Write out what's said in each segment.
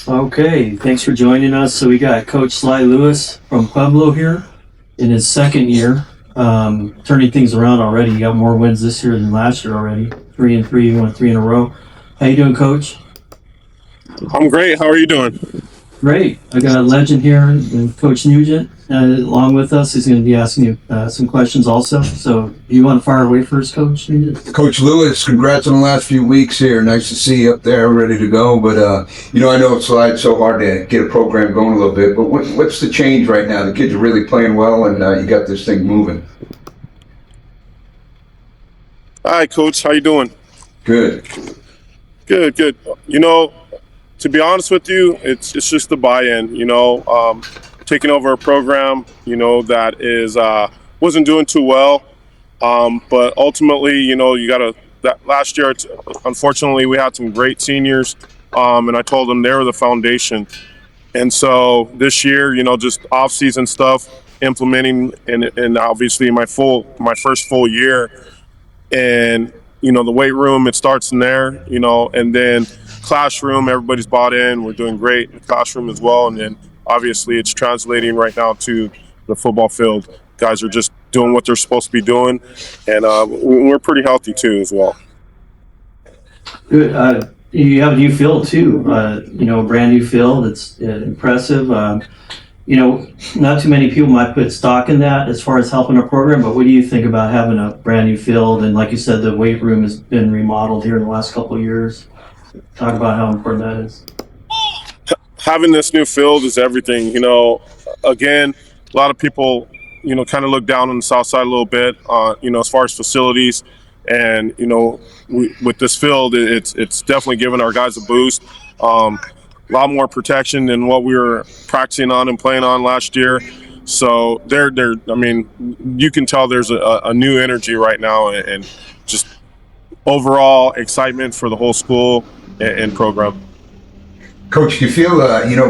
Okay, thanks for joining us. So we got Coach Sly Lewis from Pueblo here in his second year, turning things around already. You got more wins this year than last year already. 3-3, you won three in a row. How you doing, Coach? I'm great. How are you doing? Great. I got a legend here, Coach Nugent, along with us. He's going to be asking you some questions also. So you want to fire away first, Coach Nugent? Coach Lewis, congrats on the last few weeks here. Nice to see you up there, ready to go. But I know it's so hard to get a program going a little bit. But what's the change right now? The kids are really playing well, and you got this thing moving. Hi, Coach. How you doing? Good. Good. To be honest with you, it's just the buy-in. Taking over a program, that is wasn't doing too well. But ultimately, you got to. That last year, unfortunately, we had some great seniors, and I told them they were the foundation. And so this year, just off-season stuff, implementing, and obviously my first full year. And the weight room, it starts in there, and then classroom, everybody's bought in. We're doing great in the classroom as well, and then obviously it's translating right now to the football field. Guys are just doing what they're supposed to be doing, and we're pretty healthy too as well. Good. You have a new field too. A brand new field. It's impressive. Not too many people might put stock in that as far as helping a program, but what do you think about having a brand new field? And like you said, the weight room has been remodeled here in the last couple of years. Talk about how important that is. Having this new field is everything. Again, a lot of people, kind of look down on the south side a little bit, as far as facilities. And, with this field, it's definitely given our guys a boost. A lot more protection than what we were practicing on and playing on last year. So you can tell there's a new energy right now, and just overall excitement for the whole school and program. Coach, do you feel,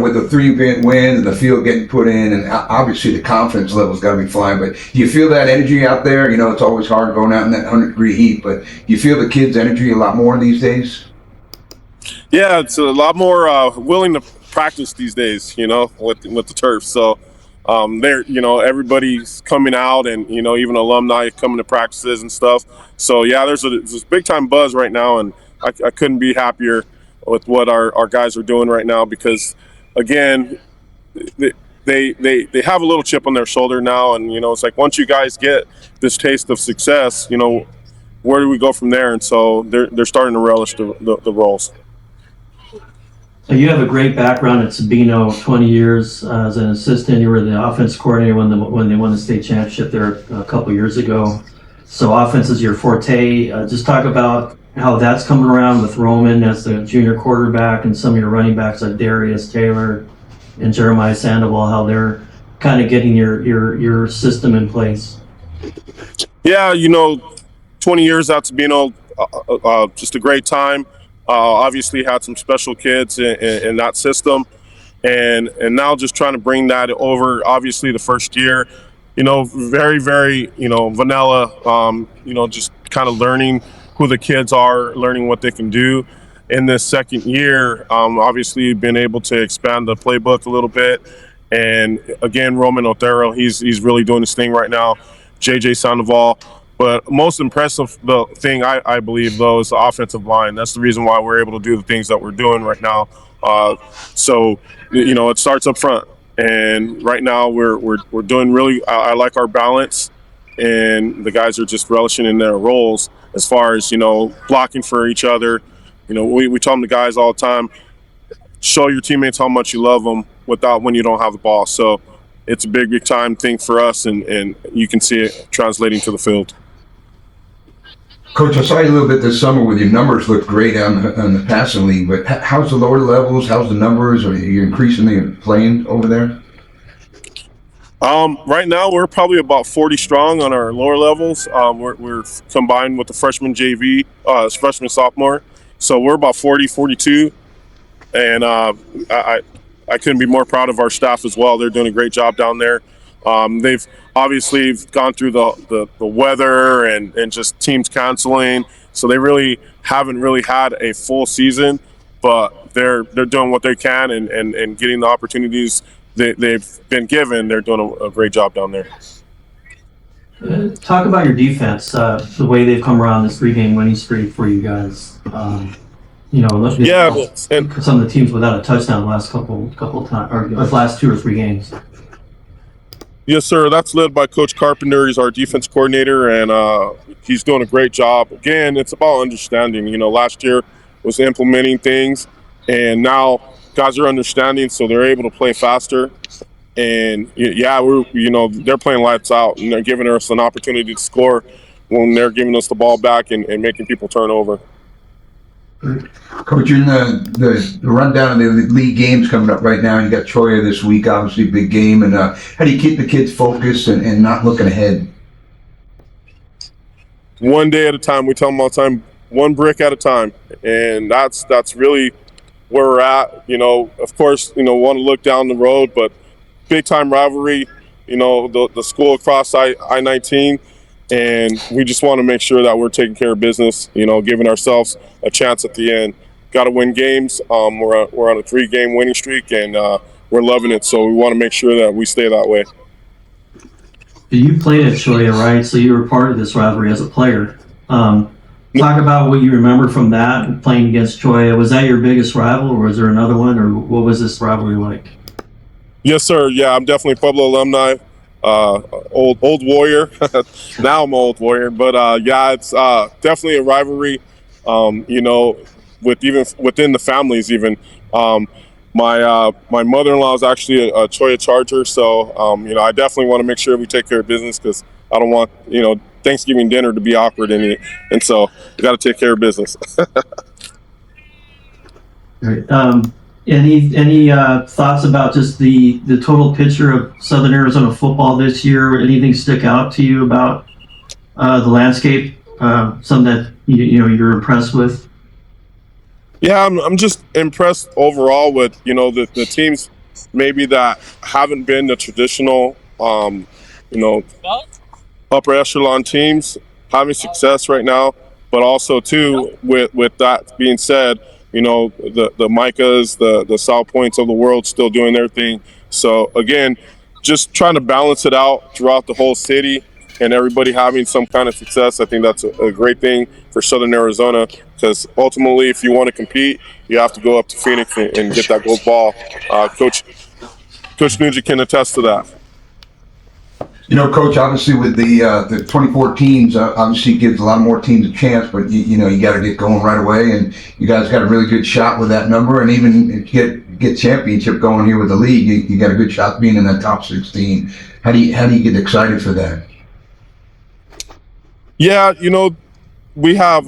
with the 3 wins and the field getting put in, and obviously the confidence level's got to be flying, but do you feel that energy out there? It's always hard going out in that 100-degree heat, but do you feel the kids' energy a lot more these days? Yeah, it's a lot more willing to practice these days, with the turf. So everybody's coming out, and even alumni coming to practices and stuff. So yeah, there's a big time buzz right now, and I couldn't be happier with what our guys are doing right now, because again, they have a little chip on their shoulder now, and it's like once you guys get this taste of success, where do we go from there? And so they're starting to relish the roles. So you have a great background at Sabino, 20 years as an assistant. You were the offense coordinator when they won the state championship there a couple years ago. So offense is your forte. Just talk about how that's coming around with Roman as the junior quarterback, and some of your running backs like Darius Taylor and Jeremiah Sandoval, how they're kind of getting your system in place. Yeah, 20 years at Sabino, just a great time. Obviously had some special kids in that system, and now just trying to bring that over. Obviously the first year, very, very, vanilla, just kind of learning who the kids are, learning what they can do. In this second year, obviously been able to expand the playbook a little bit. And again, Roman Otero, he's really doing his thing right now. JJ Sandoval. But most impressive thing I believe though is the offensive line. That's the reason why we're able to do the things that we're doing right now. So it starts up front, and right now we're doing really. I like our balance, and the guys are just relishing in their roles as far as blocking for each other. We tell them, the guys, all the time, show your teammates how much you love them when you don't have the ball. So it's a big time thing for us, and you can see it translating to the field. Coach, I saw you a little bit this summer with your numbers look great on the passing league, but how's the lower levels? How's the numbers? Are you increasingly playing over there? Right now, we're probably about 40 strong on our lower levels. We're combined with the freshman JV, freshman sophomore. So we're about 40, 42. And I couldn't be more proud of our staff as well. They're doing a great job down there. They've obviously gone through the weather and just teams canceling. So they really haven't had a full season. But they're doing what they can and getting the opportunities they've been given. They're doing a great job down there. Talk about your defense, the way they've come around this 3-game winning streak for you guys. Yeah, and Some of the teams without a touchdown the last couple times, or the last 2 or 3 games. yes, sir. That's led by Coach Carpenter. He's our defense coordinator, and he's doing a great job. Again, it's about understanding. Last year was implementing things, and now guys are understanding, so they're able to play faster. And yeah, they're playing lights out, and they're giving us an opportunity to score when they're giving us the ball back and making people turn over. Coach, in the rundown of the league games coming up right now, you got Choya this week, obviously a big game, and how do you keep the kids focused and not looking ahead? One day at a time. We tell them all the time, one brick at a time, and that's really where we're at. Of course, want to look down the road, but big time rivalry. The school across I-19. And we just want to make sure that we're taking care of business, giving ourselves a chance at the end. Got to win games. We're on a 3-game winning streak, and we're loving it. So we want to make sure that we stay that way. You played at Choya, right? So you were part of this rivalry as a player. Talk about what you remember from that, playing against Choya. Was that your biggest rival, or was there another one, or what was this rivalry like? Yes, sir. Yeah, I'm definitely Pueblo alumni. Old warrior. Now I'm an old warrior, but yeah, it's definitely a rivalry. Within the families, even my mother-in-law is actually a Choya Charger, so I definitely want to make sure we take care of business because I don't want Thanksgiving dinner to be awkward and so we got to take care of business. Right. Any thoughts about just the total picture of Southern Arizona football this year? Anything stick out to you about the landscape? Something that you're impressed with? Yeah, I'm just impressed overall with the teams maybe that haven't been the traditional upper echelon teams having success right now, but also too with that being said, the Micahs, the South Points of the world still doing their thing. So again, just trying to balance it out throughout the whole city and everybody having some kind of success. I think that's a great thing for Southern Arizona because ultimately, if you want to compete, you have to go up to Phoenix and get that gold ball. Coach Nugent can attest to that. Coach, obviously with the 24 teams, obviously gives a lot more teams a chance, but you got to get going right away, and you guys got a really good shot with that number, and even if you get championship going here with the league, you got a good shot being in that top 16. How do you get excited for that? Yeah, we have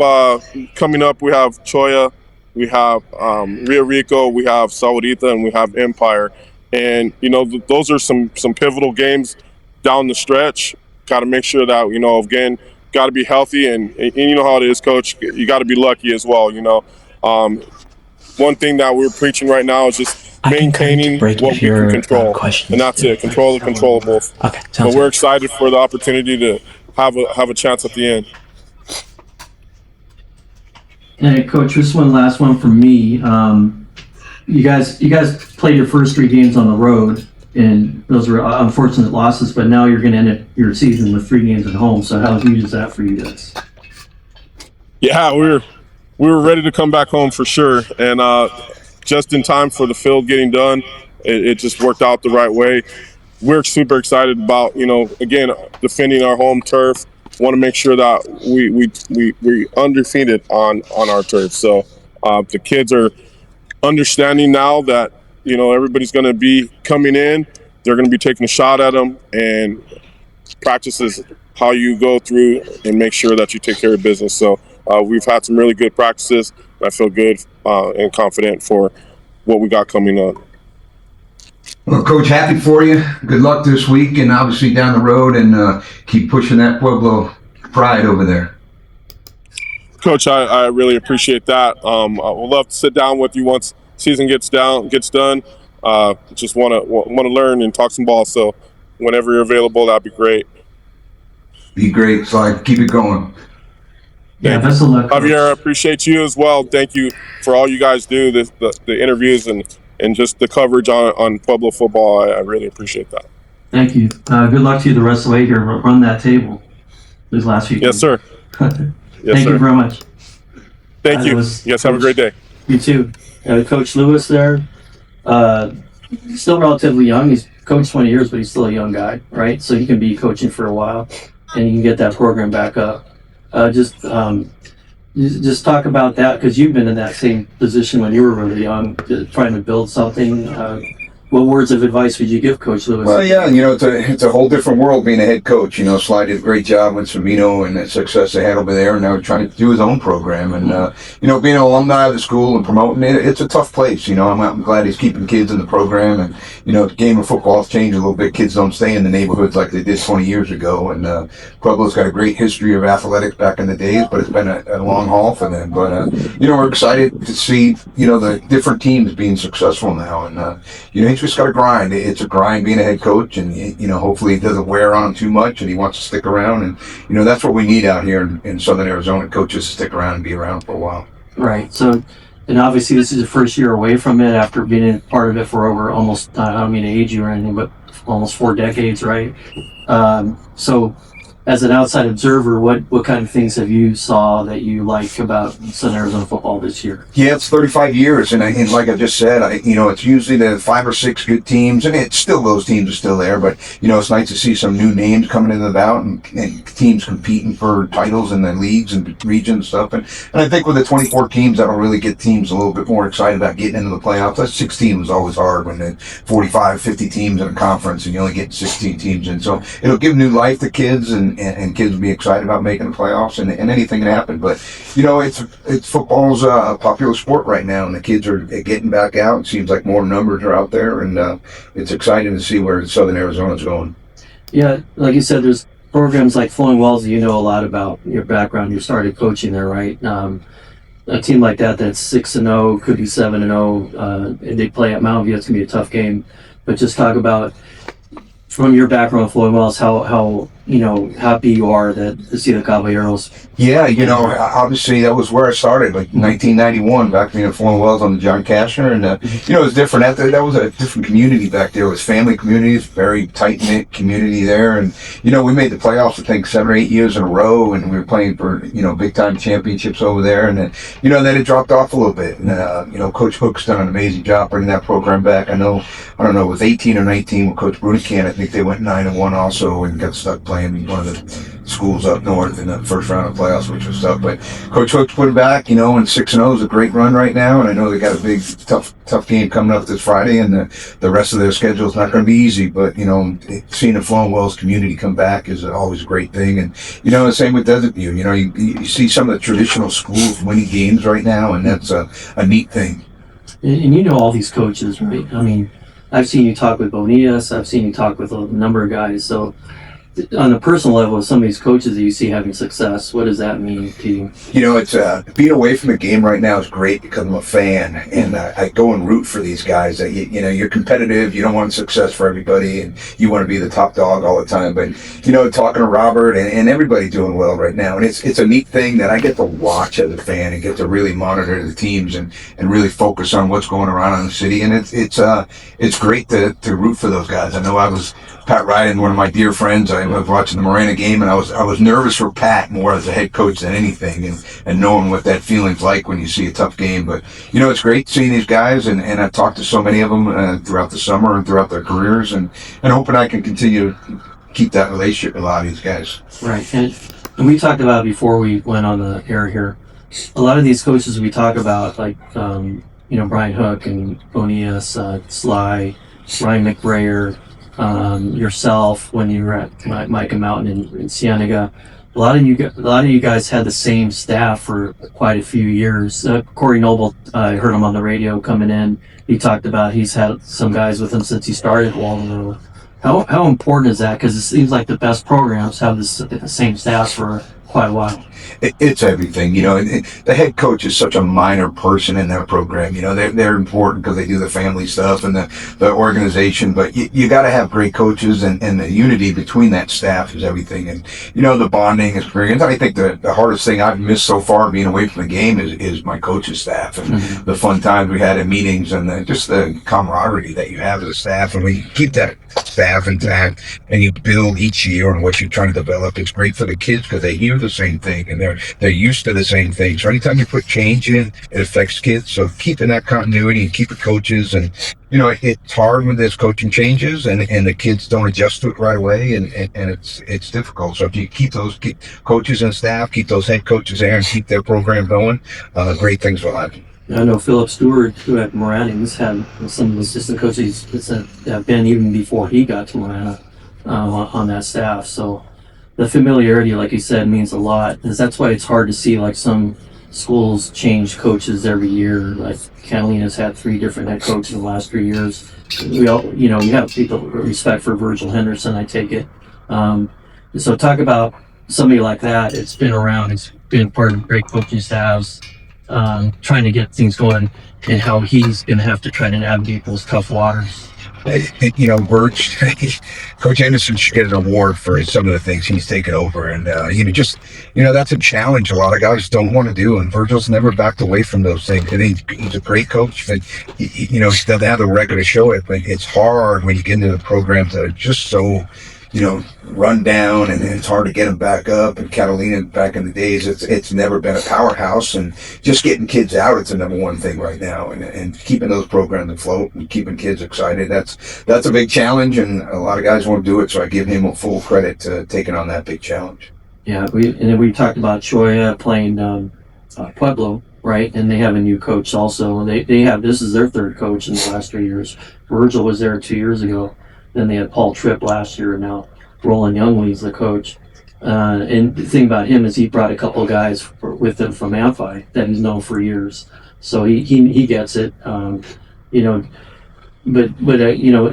coming up, we have Choya, we have Rio Rico, we have Saudita, and we have Empire, and those are some pivotal games down the stretch. Got to make sure that again, got to be healthy, and you know how it is, Coach. You got to be lucky as well. One thing that we're preaching right now is just maintaining what we can control, and that's it. Control the controllables. Okay, but we're excited for the opportunity to have a chance at the end. And Coach, just one last one from me. You guys played your first 3 games on the road, and those were unfortunate losses, but now you're going to end up your season with 3 games at home. So how huge is that for you guys? Yeah, we were ready to come back home for sure, and just in time for the field getting done, it just worked out the right way. We're super excited about again defending our home turf. Want to make sure that we undefeated on our turf. So the kids are understanding now that everybody's going to be coming in. They're going to be taking a shot at them, and practice is how you go through and make sure that you take care of business. So we've had some really good practices. I feel good and confident for what we got coming up. Well, Coach, happy for you. Good luck this week, and obviously down the road, and keep pushing that Pueblo pride over there. Coach, I really appreciate that. I would love to sit down with you once season gets done. Just want to learn and talk some ball. So whenever you're available, that'd be great. Be great. So keep it going. Yeah, best of luck, Coach. Javier, I appreciate you as well. Thank you for all you guys do, the interviews and just the coverage on Pueblo football. I really appreciate that. Thank you. Good luck to you the rest of the way here. Run that table these last few Yes, games. sir. Thank you very much. Thank you. Yes, have a great day. You too. Coach Lewis there, still relatively young. He's coached 20 years, but he's still a young guy, right? So he can be coaching for a while, and you can get that program back up. Just talk about that, because you've been in that same position when you were really young, trying to build something. What words of advice would you give Coach Lewis? Well, yeah, it's a whole different world being a head coach. Sly did a great job with Sabino and the success they had over there, and now trying to do his own program. And, being an alumni of the school and promoting it, it's a tough place. I'm glad he's keeping kids in the program. And, the game of football has changed a little bit. Kids don't stay in the neighborhoods like they did 20 years ago. And Pueblo's got a great history of athletics back in the days, but it's been a long haul for them. But, we're excited to see, the different teams being successful now. And, he's just got to grind. It's a grind being a head coach, and hopefully it doesn't wear on him too much, and he wants to stick around. And that's what we need out here in Southern Arizona: coaches to stick around and be around for a while. Right. So, and obviously this is the first year away from it after being a part of it for over almost, I don't mean to age you or anything, but almost 4 decades, right? So, as an outside observer, what kind of things have you saw that you like about Southern Arizona football this year? Yeah, it's 35 years, and like I just said, it's usually the 5 or 6 good teams, and it's still those teams are still there. But it's nice to see some new names coming into the bout and teams competing for titles in the leagues and region and stuff. And I think with the 24 teams, that'll really get teams a little bit more excited about getting into the playoffs. That 16 was always hard when the 45, 50 teams in a conference, and you only get 16 teams in. So it'll give new life to kids, and kids will be excited about making the playoffs, and anything can happen. But it's football's a popular sport right now, and the kids are getting back out. It seems like more numbers are out there, and it's exciting to see where Southern Arizona's going. Yeah, like you said, there's programs like Flowing Wells that you know a lot about. Your background, you started coaching there, right? A team like that's 6-0, could be 7-0, and they play at Mountain View. It's gonna be a tough game. But just talk about, from your background, Flowing Wells, how happy you are to see the Caballeros. Yeah, obviously that was where I started, like 1991, back in Flowing Wells on the John Kashner, and it was different. That was a different community back there. It was family communities, very tight knit community there, and we made the playoffs I think 7 or 8 years in a row, and we were playing for big time championships over there, and then it dropped off a little bit, and Coach Hook's done an amazing job bringing that program back. I don't know, it was 18 or 19 with Coach Brunican. I think they went 9-1 also, and got stuck playing one of the schools up north in the first round of playoffs, which was tough. But Coach Hook's put it back, and 6-0 is a great run right now. And I know they got a big, tough game coming up this Friday, and the rest of their schedule is not going to be easy. But seeing the Flowing Wells community come back is always a great thing. And the same with Desert View. You see some of the traditional schools winning games right now, and that's a neat thing. And all these coaches, right? I mean, I've seen you talk with Bonias. I've seen you talk with a number of guys. So, on a personal level, with some of these coaches that you see having success, what does that mean to you? It's being away from the game right now is great because I'm a fan, and I go and root for these guys. That you're competitive, you don't want success for everybody, and you want to be the top dog all the time. But talking to Robert and everybody doing well right now, and it's a neat thing that I get to watch as a fan and get to really monitor the teams and really focus on what's going around in the city. And it's great to root for those guys. I know I was Pat Ryden, one of my dear friends. I was watching the Marana game, and I was nervous for Pat more as a head coach than anything, and knowing what that feeling's like when you see a tough game. But it's great seeing these guys, and I've talked to so many of them throughout the summer and throughout their careers, and hoping I can continue to keep that relationship with a lot of these guys. Right, and we talked about it before we went on the air here. A lot of these coaches we talk about, like Brian Hook and Bonias, Sly, Ryan McBrayer. Yourself when you were at Micah Mountain in Cienega, a lot of you guys had the same staff for quite a few years. Corey Noble, I heard him on the radio coming in. He talked about he's had some guys with him since he started Walden Road. How important is that? Because it seems like the best programs have the same staff for quite a while. It's everything, and the head coach is such a minor person in that program. They're important because they do the family stuff and the organization, but you got to have great coaches, and the unity between that staff is everything. And, the bonding experience. I think the hardest thing I've missed so far being away from the game is my coaching staff and the fun times we had in meetings and just the camaraderie that you have as a staff. And when you keep that staff intact and you build each year on what you're trying to develop, it's great for the kids because they hear the same thing and they're used to the same thing. So anytime you put change in, it affects kids. So keeping that continuity and keeping coaches, and it's hard when there's coaching changes and the kids don't adjust to it right away, and it's difficult. So if you keep those coaches and staff, keep those head coaches there and keep their program going, great things will happen. I know Philip Stewart, who at Marana, he's had some of the assistant coaches that have been even before he got to Marana on that staff. So the familiarity, like you said, means a lot. Because that's why it's hard to see like some schools change coaches every year. Like Catalina's had 3 different head coaches in the last 3 years. We all, you have people respect for Virgil Henderson, I take it. So talk about somebody like that. It's been around. It's been part of great coaching staffs. Trying to get things going, and how he's going to have to try to navigate those tough waters. Birch, Coach Anderson should get an award for some of the things he's taken over. And, that's a challenge a lot of guys don't want to do. And Virgil's never backed away from those things. And he's a great coach, but, he doesn't have the record to show it. But it's hard when you get into the programs that are just so, run down, and it's hard to get them back up. And Catalina, back in the days, it's never been a powerhouse, and just getting kids out, it's the number one thing right now, and keeping those programs afloat and keeping kids excited. That's a big challenge, and a lot of guys won't do it. So I give him a full credit to taking on that big challenge. Yeah, we talked about Choya playing Pueblo, right? And they have a new coach also. They have, this is their 3rd coach in the last 3 years. Virgil was there 2 years ago. Then they had Paul Tripp last year, and now Roland Youngley's the coach. And the thing about him is he brought a couple of guys with him from Amphi that he's known for years. So he gets it. But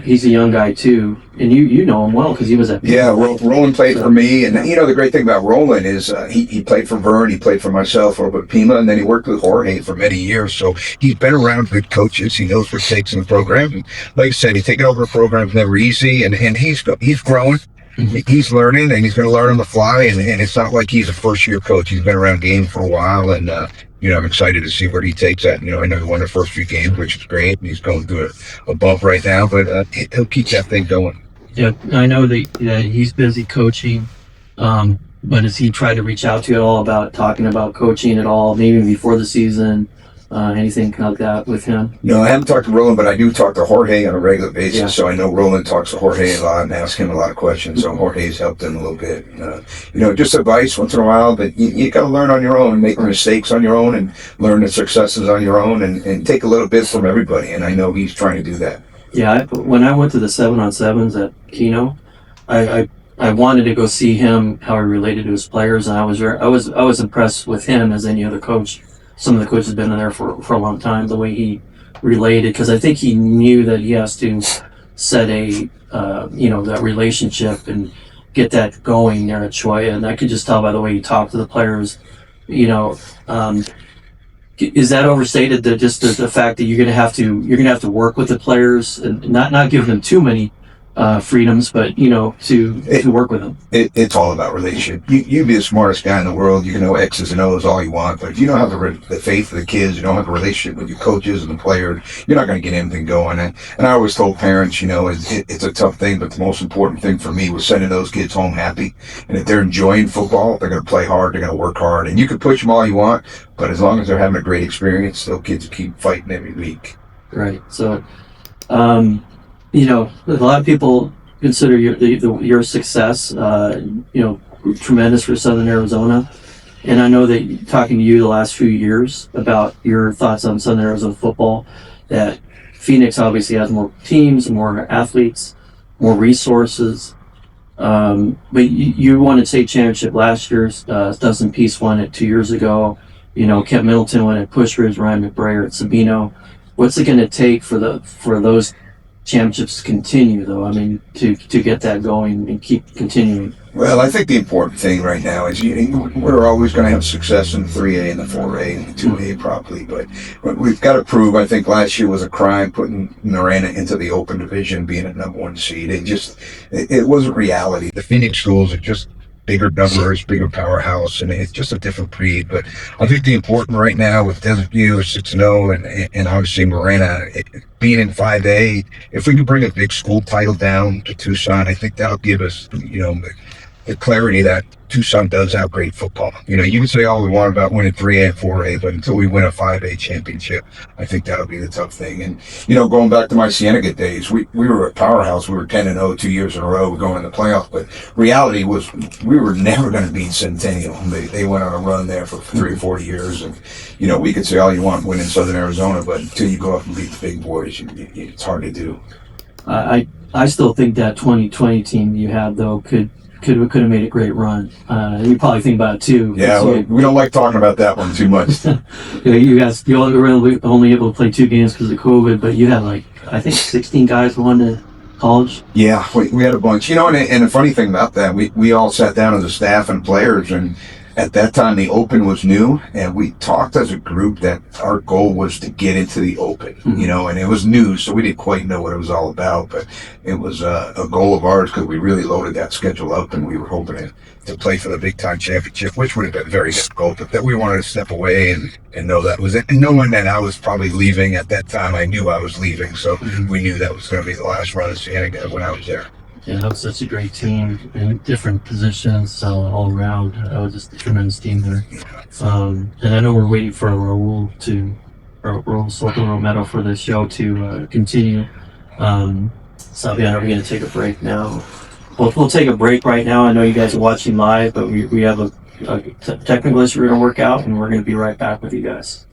he's a young guy too, and you know him well because he was at Pigskin. Yeah, Roland played for me, and the great thing about Roland is he played for Vern, he played for myself over at Pima, and then he worked with Jorge for many years. So he's been around good coaches. He knows what it takes in the program. And like I said, he's taking over a program is never easy, and he's growing. He's learning, and he's going to learn on the fly. And it's not like he's a first-year coach. He's been around game for a while, and I'm excited to see where he takes that. I know he won the first few games, which is great. And he's going through a bump right now, but he'll keep that thing going. Yeah, I know that he's busy coaching, but has he tried to reach out to you at all about talking about coaching at all, maybe before the season? Anything like that with him? No, I haven't talked to Roland, but I do talk to Jorge on a regular basis. Yeah. So I know Roland talks to Jorge a lot and asks him a lot of questions. So Jorge's helped him a little bit. Just advice once in a while, but you got to learn on your own, make mistakes on your own, and learn the successes on your own, and take a little bit from everybody. And I know he's trying to do that. Yeah, when I went to the 7-on-7s at Keno, I wanted to go see him, how he related to his players, and I was impressed with him as any other coach. Some of the coaches have been in there for a long time, the way he related, because I think he knew that he has to set that relationship and get that going there at Choya. And I could just tell by the way he talked to the players, is that overstated, that just the fact that you're going to have to work with the players and not give them too many freedoms, but to work with them. It's all about relationship. You be the smartest guy in the world. You can know X's and O's all you want, but if you don't have the faith of the kids, you don't have a relationship with your coaches and the players, you're not going to get anything going. And I always told parents, it's a tough thing, but the most important thing for me was sending those kids home happy. And if they're enjoying football, they're going to play hard, they're going to work hard, and you can push them all you want, but as long as they're having a great experience, those kids keep fighting every week. Right. So, a lot of people consider your success, tremendous for Southern Arizona. And I know that talking to you the last few years about your thoughts on Southern Arizona football, that Phoenix obviously has more teams, more athletes, more resources. But you won a state championship last year. Dustin Peace won it 2 years ago. Kent Middleton won at Push Ridge, Ryan McBrayer at Sabino. What's it going to take for those championships continue, though. I mean, to get that going and keep continuing. Well, I think the important thing right now is we're always going to have success in the 3A and the 4A and the 2A probably, but we've got to prove. I think last year was a crime putting Marana into the open division, being a #1 seed. It wasn't reality. The Phoenix schools are just bigger numbers, bigger powerhouse, and it's just a different breed. But I think the important right now with Desert View 6-0 and obviously Marana being in 5A, if we can bring a big school title down to Tucson, I think that'll give us, the clarity that Tucson does have great football. You can say all we want about winning 3A and 4A, but until we win a 5A championship, I think that'll be the tough thing. And, going back to my Cienega days, we were a powerhouse. We were 10-0 2 years in a row. We're going in the playoffs, but reality was we were never going to beat Centennial. They went on a run there for 30 or 40 years. And, we could say all you want winning Southern Arizona, but until you go up and beat the big boys, it's hard to do. I still think that 2020 team you had, though, could have made a great run. You probably think about it too. Yeah, we don't like talking about that one too much. You guys, you were only able to play 2 games because of COVID, but you had I think 16 guys going to college. Yeah, we had a bunch. And the funny thing about that, we all sat down as a staff and players, and at that time the Open was new, and we talked as a group that our goal was to get into the Open, and it was new, so we didn't quite know what it was all about, but it was a goal of ours because we really loaded that schedule up, and we were hoping to play for the big time championship, which would have been very difficult, but that we wanted to step away and know that was it. And knowing that I was probably leaving at that time, I knew I was leaving, so we knew that was going to be the last run of Cienega when I was there. Yeah, that was such a great team in different positions all around. That was just a tremendous team there. And I know we're waiting for Raul Soto Medal for the show to continue. Sabian, are we going to take a break now? We'll take a break right now. I know you guys are watching live, but we have a technical issue we're going to work out, and we're going to be right back with you guys.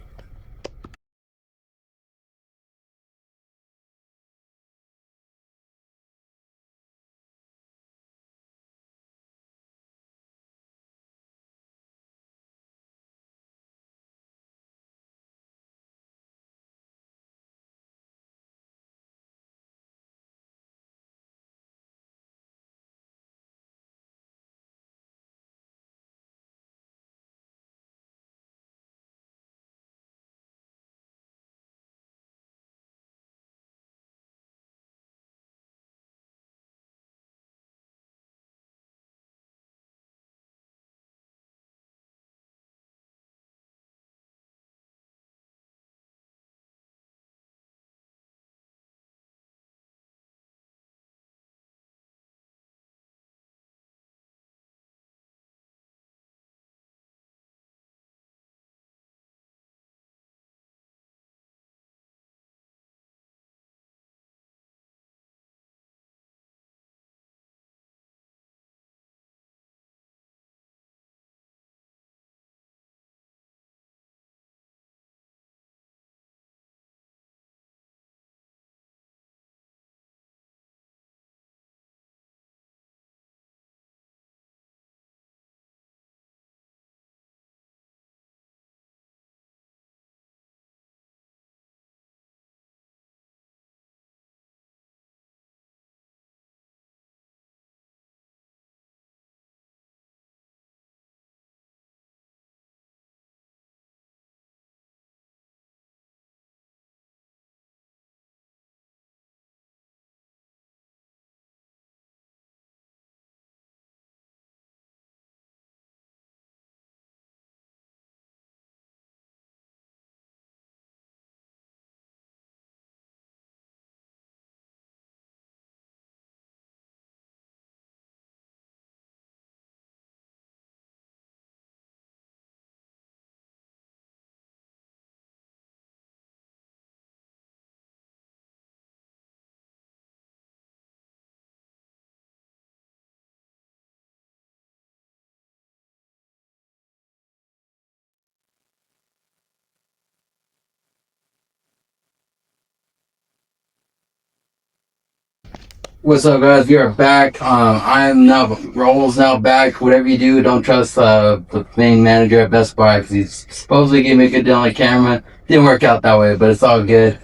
What's up, guys? We are back. Raul's now back. Whatever you do, don't trust the main manager at Best Buy because he's supposedly gave me a good deal on camera. Didn't work out that way, but it's all good.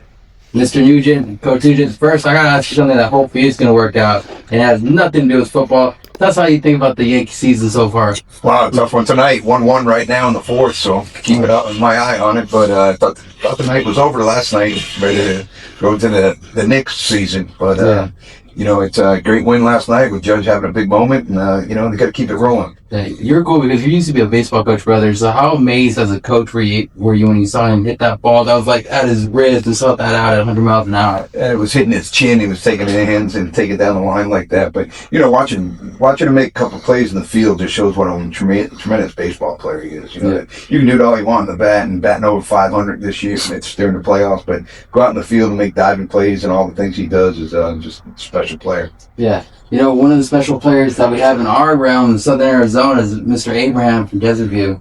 Mr. Nugent, Coach Nugent, first I gotta ask you something that hopefully is gonna work out. It has nothing to do with football. That's how you think about the Yankee season so far. Wow, tough one tonight. 1-1 right now in the fourth, so keep it up with my eye on it. But I thought the night was over last night, ready to go to the Knicks season. But it's a great win last night with Judge having a big moment, and they got to keep it rolling. Yeah, you're cool because you used to be a baseball coach, brother. So how amazed as a coach were you when you saw him hit that ball that was like at his wrist and saw that out at 100 miles an hour? It was hitting his chin. He was taking it in hands and taking it down the line like that. But watching him make a couple plays in the field just shows what a tremendous baseball player he is. You can do it all you want in the bat and batting over 500 this year. It's during the playoffs, but go out in the field and make diving plays and all the things he does is just a special player. Yeah. One of the special players that we have in our realm in Southern Arizona is Mr. Abraham from Desert View.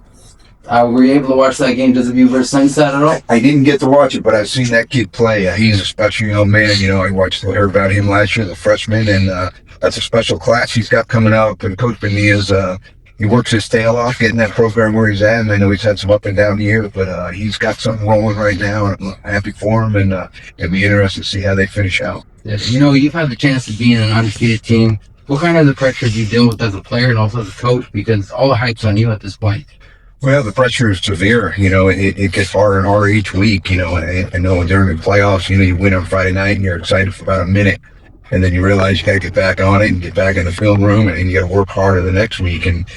Were you able to watch that game, Desert View versus Sunnyside at all? I didn't get to watch it, but I've seen that kid play. He's a special young man. I heard about him last year, the freshman, and that's a special class he's got coming out. And Coach Benia's, he works his tail off getting that program where he's at. And I know he's had some up and down years, but he's got something rolling right now. And I'm happy for him, and it'll be interesting to see how they finish out. Yeah. You've had the chance to be in an undefeated team. What kind of the pressure do you deal with as a player and also as a coach? Because all the hype's on you at this point. Well, the pressure is severe. It gets harder and harder each week. I know during the playoffs, you win on Friday night and you're excited for about a minute. And then you realize you got to get back on it and get back in the film room and you got to work harder the next week. And,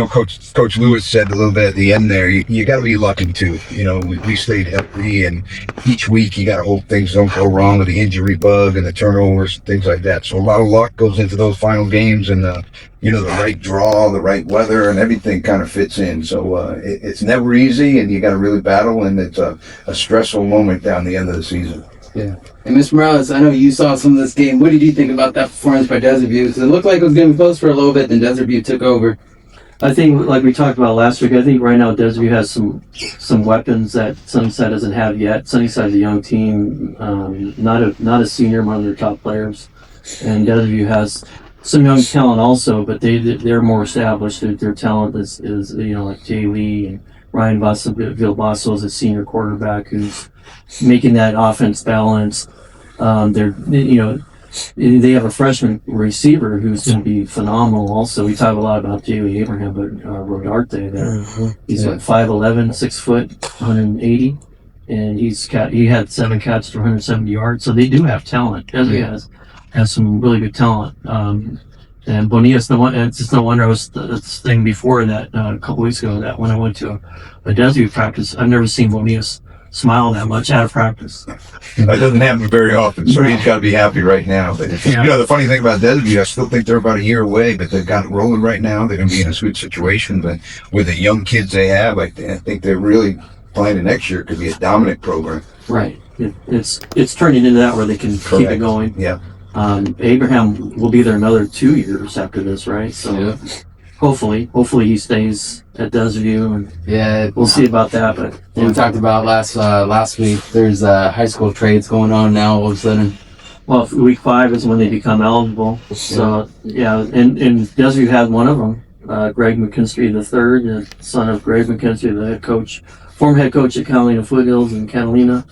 Coach Lewis said a little bit at the end there, you got to be lucky too. We stayed healthy and each week you got to hope things don't go wrong with the injury bug and the turnovers and things like that. So a lot of luck goes into those final games and, the right draw, the right weather and everything kind of fits in. So it's never easy and you got to really battle and it's a stressful moment down the end of the season. Yeah. And Mr. Morales, I know you saw some of this game. What did you think about that performance by Desert View? Because it looked like it was getting close for a little bit, then Desert View took over. I think, like we talked about last week, I think right now Desert View has some weapons that Sunnyside doesn't have yet. Sunnyside's a young team, not a senior, one of their top players, and Desert View has some young talent also, but they're more established. Their talent is like Jay Lee and Ryan Vilbasso is a senior quarterback who's making that offense balanced. They have a freshman receiver who's going to be phenomenal. Also, we talk a lot about Jay Lee Abraham, but Rodarte there, he's 5'11", 6 foot, 180, and he had 7 catches for 170 yards. So they do have talent. Desiree has some really good talent. And Bonilla's the one. It's just no wonder I was the thing before that a couple weeks ago. That when I went to a Desiree practice, I've never seen Bonilla smile that much out of practice. That doesn't happen very often, so he's got to be happy right now. But the funny thing about Desert View, I still think they're about a year away, but they've got it rolling right now. They're going to be in a sweet situation, but with the young kids they have, I think they're really planning next year could be a dominant program. Right. It's turning into that where they can keep it going. Yeah. Abraham will be there another 2 years after this, right? So hopefully he stays at Desert View, and we'll see about that. But we talked about last week. There's high school trades going on now. All of a sudden, well, week 5 is when they become eligible. So and Desert View had one of them, Greg McKinstry III, the son of Greg McKinstry, the head coach, former head coach at Catalina Foothills in Catalina.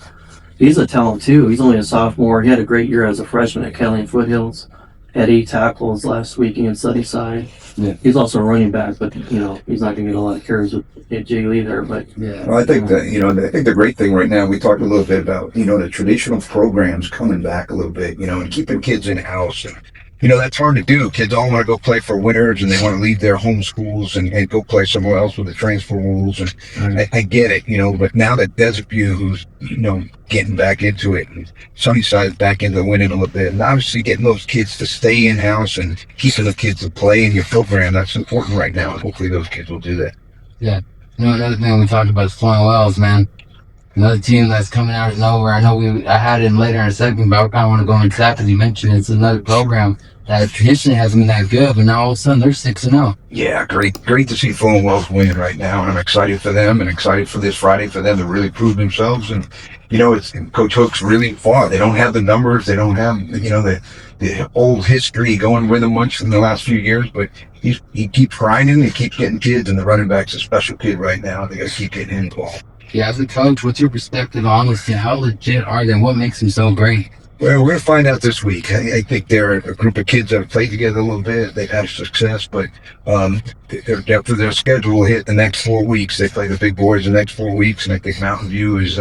He's a talent too. He's only a sophomore. He had a great year as a freshman at Catalina Foothills. Had 8 tackles last week against Sunnyside. Yeah. He's also a running back, but he's not going to get a lot of carries with Jay Lee there. But well, I think that I think the great thing right now, we talked a little bit about the traditional programs coming back a little bit, and keeping kids in house. And that's hard to do. Kids all want to go play for winners, and they want to leave their home schools and go play somewhere else with the transfer rules. And I get it, but now that Desert View, who's getting back into it, and Sunnyside's back into winning a little bit, and obviously getting those kids to stay in house and keeping the kids to play in your program, that's important right now. And hopefully those kids will do that. Yeah. Another thing we talked about is Flying Wells, man. Another team that's coming out of nowhere. I know I had him later in a second, but I kind of want to go into that because you mentioned it's another program that traditionally hasn't been that good, but now all of a sudden they're 6-0. Yeah, great to see Fulham Wells winning right now, and I'm excited for them and excited for this Friday for them to really prove themselves. And it's Coach Hook's really fought. They don't have the numbers, they don't have the old history going with them much in the last few years, but he keeps grinding, he keeps getting kids, and the running back's a special kid right now. They got to keep getting him involved. Yeah, as a coach, what's your perspective on this team? How legit are they? What makes them so great? Well, we're going to find out this week. I think they're a group of kids that have played together a little bit. They've had success, but after their schedule will hit the next 4 weeks. They play the big boys the next 4 weeks, and I think Mountain View is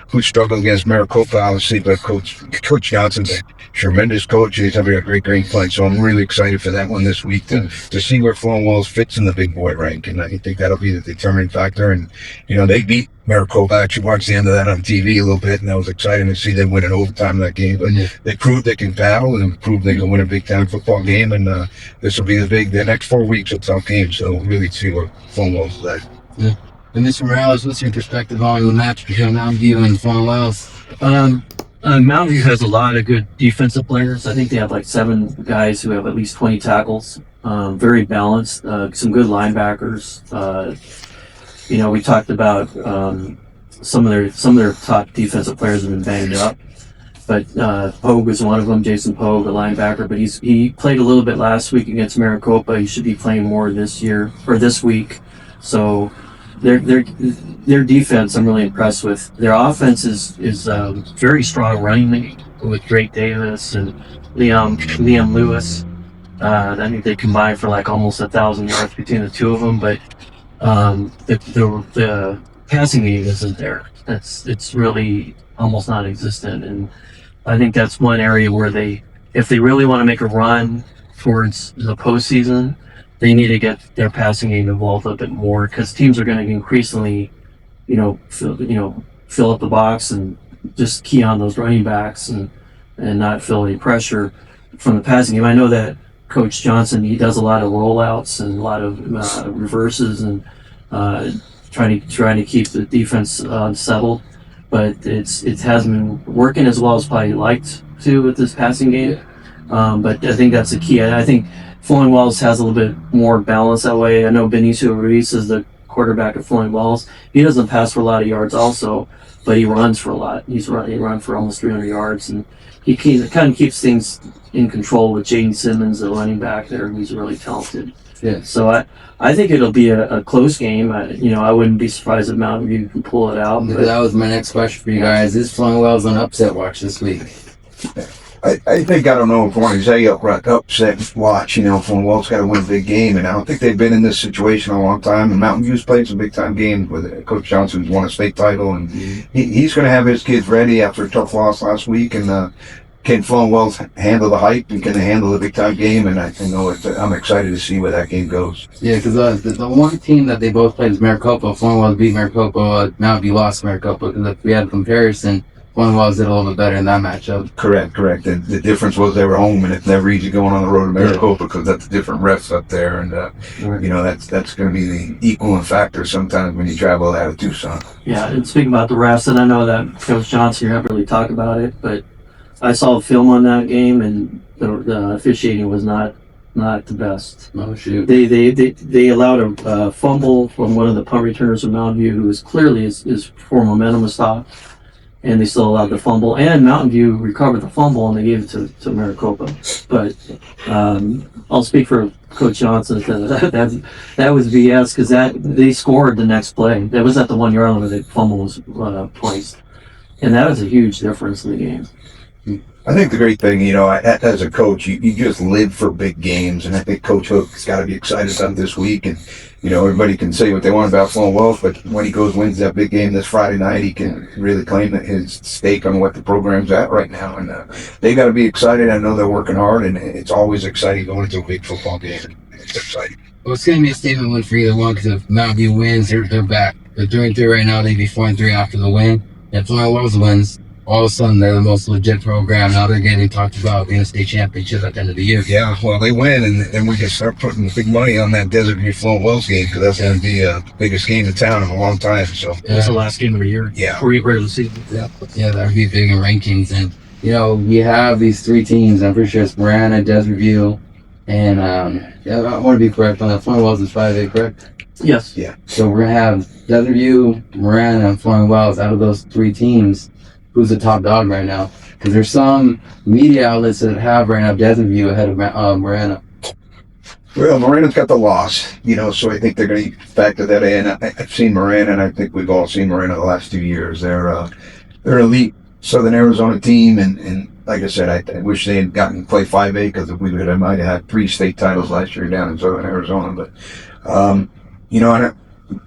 who struggled against Maricopa, obviously, but Coach Johnson's a tremendous coach. He's having a great plan. So I'm really excited for that one this week to see where Flowing Wells fits in the big boy rank, and I think that'll be the determining factor. And they beat Maricopa. I actually watched the end of that on TV a little bit, and that was exciting to see them win in overtime in that game. But they proved they can battle and proved they can win a big time football game. And this will be the next 4 weeks of tough games. So we'll really see what Flowing Wells is like. Yeah. And Mr. Morales, what's your perspective on the match between Mountain View and Flowing Wells? Mountain View has a lot of good defensive players. I think they have like 7 guys who have at least 20 tackles. Very balanced. Some good linebackers. We talked about some of their top defensive players have been banged up, but Pogue is one of them. Jason Pogue, a linebacker, but he played a little bit last week against Maricopa. He should be playing more this week. So their defense, I'm really impressed with. Their offense is very strong running with Drake Davis and Liam Lewis. I think they combined for like almost 1,000 yards between the two of them, but the passing game isn't there. It's really almost non-existent, and I think that's one area where if they really want to make a run towards the postseason, they need to get their passing game involved a bit more, because teams are going to increasingly, fill up the box and just key on those running backs and not feel any pressure from the passing game. I know that Coach Johnson, he does a lot of rollouts and a lot of reverses and trying to keep the defense settled, but it hasn't been working as well as probably liked to with this passing game. But I think that's the key. I think Flowing Wells has a little bit more balance that way. I know Benicio Ruiz is the quarterback at Flowing Wells. He doesn't pass for a lot of yards also, but he runs for a lot. He run for almost 300 yards, and he kind of keeps things in control with Jaden Simmons, the running back there, who's really talented. Yeah. So I think it'll be a close game. I wouldn't be surprised if Mountain View can pull it out. But that was my next question for you guys. Is Flowing Wells on upset watch this week? I think, I don't know if I want to say upset watch, Flowing Wells got to win a big game, and I don't think they've been in this situation in a long time. And Mountain View's played some big time games with Coach Johnson's won a state title, and he's going to have his kids ready after a tough loss last week. And can Flowing Wells handle the hype, and can they handle the big time game? And I'm excited to see where that game goes. Yeah, because the one team that they both played is Maricopa. Flowing Wells beat Maricopa. Mountain View lost Maricopa. Because if we had a comparison, Flowing Wells did a little bit better in that matchup. Correct. The difference was they were home, and it's never easy going on the road to Maricopa because that's different refs up there, and that's going to be the equaling factor sometimes when you travel out of Tucson. Yeah, and speaking about the refs, and I know that Coach Johnson, you haven't really talked about it, but I saw film on that game, and the officiating was not the best. Oh shoot! They allowed a fumble from one of the punt returners from Mountain View, who was clearly his poor momentum was stopped, and they still allowed the fumble. And Mountain View recovered the fumble, and they gave it to Maricopa. But I'll speak for Coach Johnson. That was BS, because they scored the next play. That was at the 1 yard line where the fumble was placed, and that was a huge difference in the game. I think the great thing, as a coach, you just live for big games, and I think Coach Hook's got to be excited about this week. And everybody can say what they want about Flowing Wells, but when he wins that big game this Friday night, he can really claim his stake on what the program's at right now. And they got to be excited. I know they're working hard, and it's always exciting going into a big football game. It's exciting. Well, it's going to be a statement win for either one, because if Mountain View wins, they're back. They're 3-3 right now. They'd be 4-3 after the win. If Flowing Wells wins, all of a sudden they're the most legit program. Now they're getting talked about being a state championship at the end of the year. Yeah, well, they win, and then we can start putting big money on that Desert View Flowing Wells game, because that's going to be the biggest game in town in a long time. So It's the last game of the year. Yeah. Before you regular season. Yeah, that would be big in rankings. And you have these 3 teams. I'm pretty sure it's Marana, Desert View, and I want to be correct on that. Flowing Wells is 5A, correct? Yes. Yeah. So we're gonna have Desert View, Marana, and Flowing Wells. Out of those 3 teams, who's the top dog right now? Because there's some media outlets that have right now Desert View ahead of Marana. Well, Moreno's got the loss, so I think they're going to factor that in. I've seen Moreno, and I think we've all seen Moreno the last 2 years. They're an elite Southern Arizona team, and like I said, I wish they had gotten to play 5A because we might have had 3 state titles last year down in Southern Arizona. But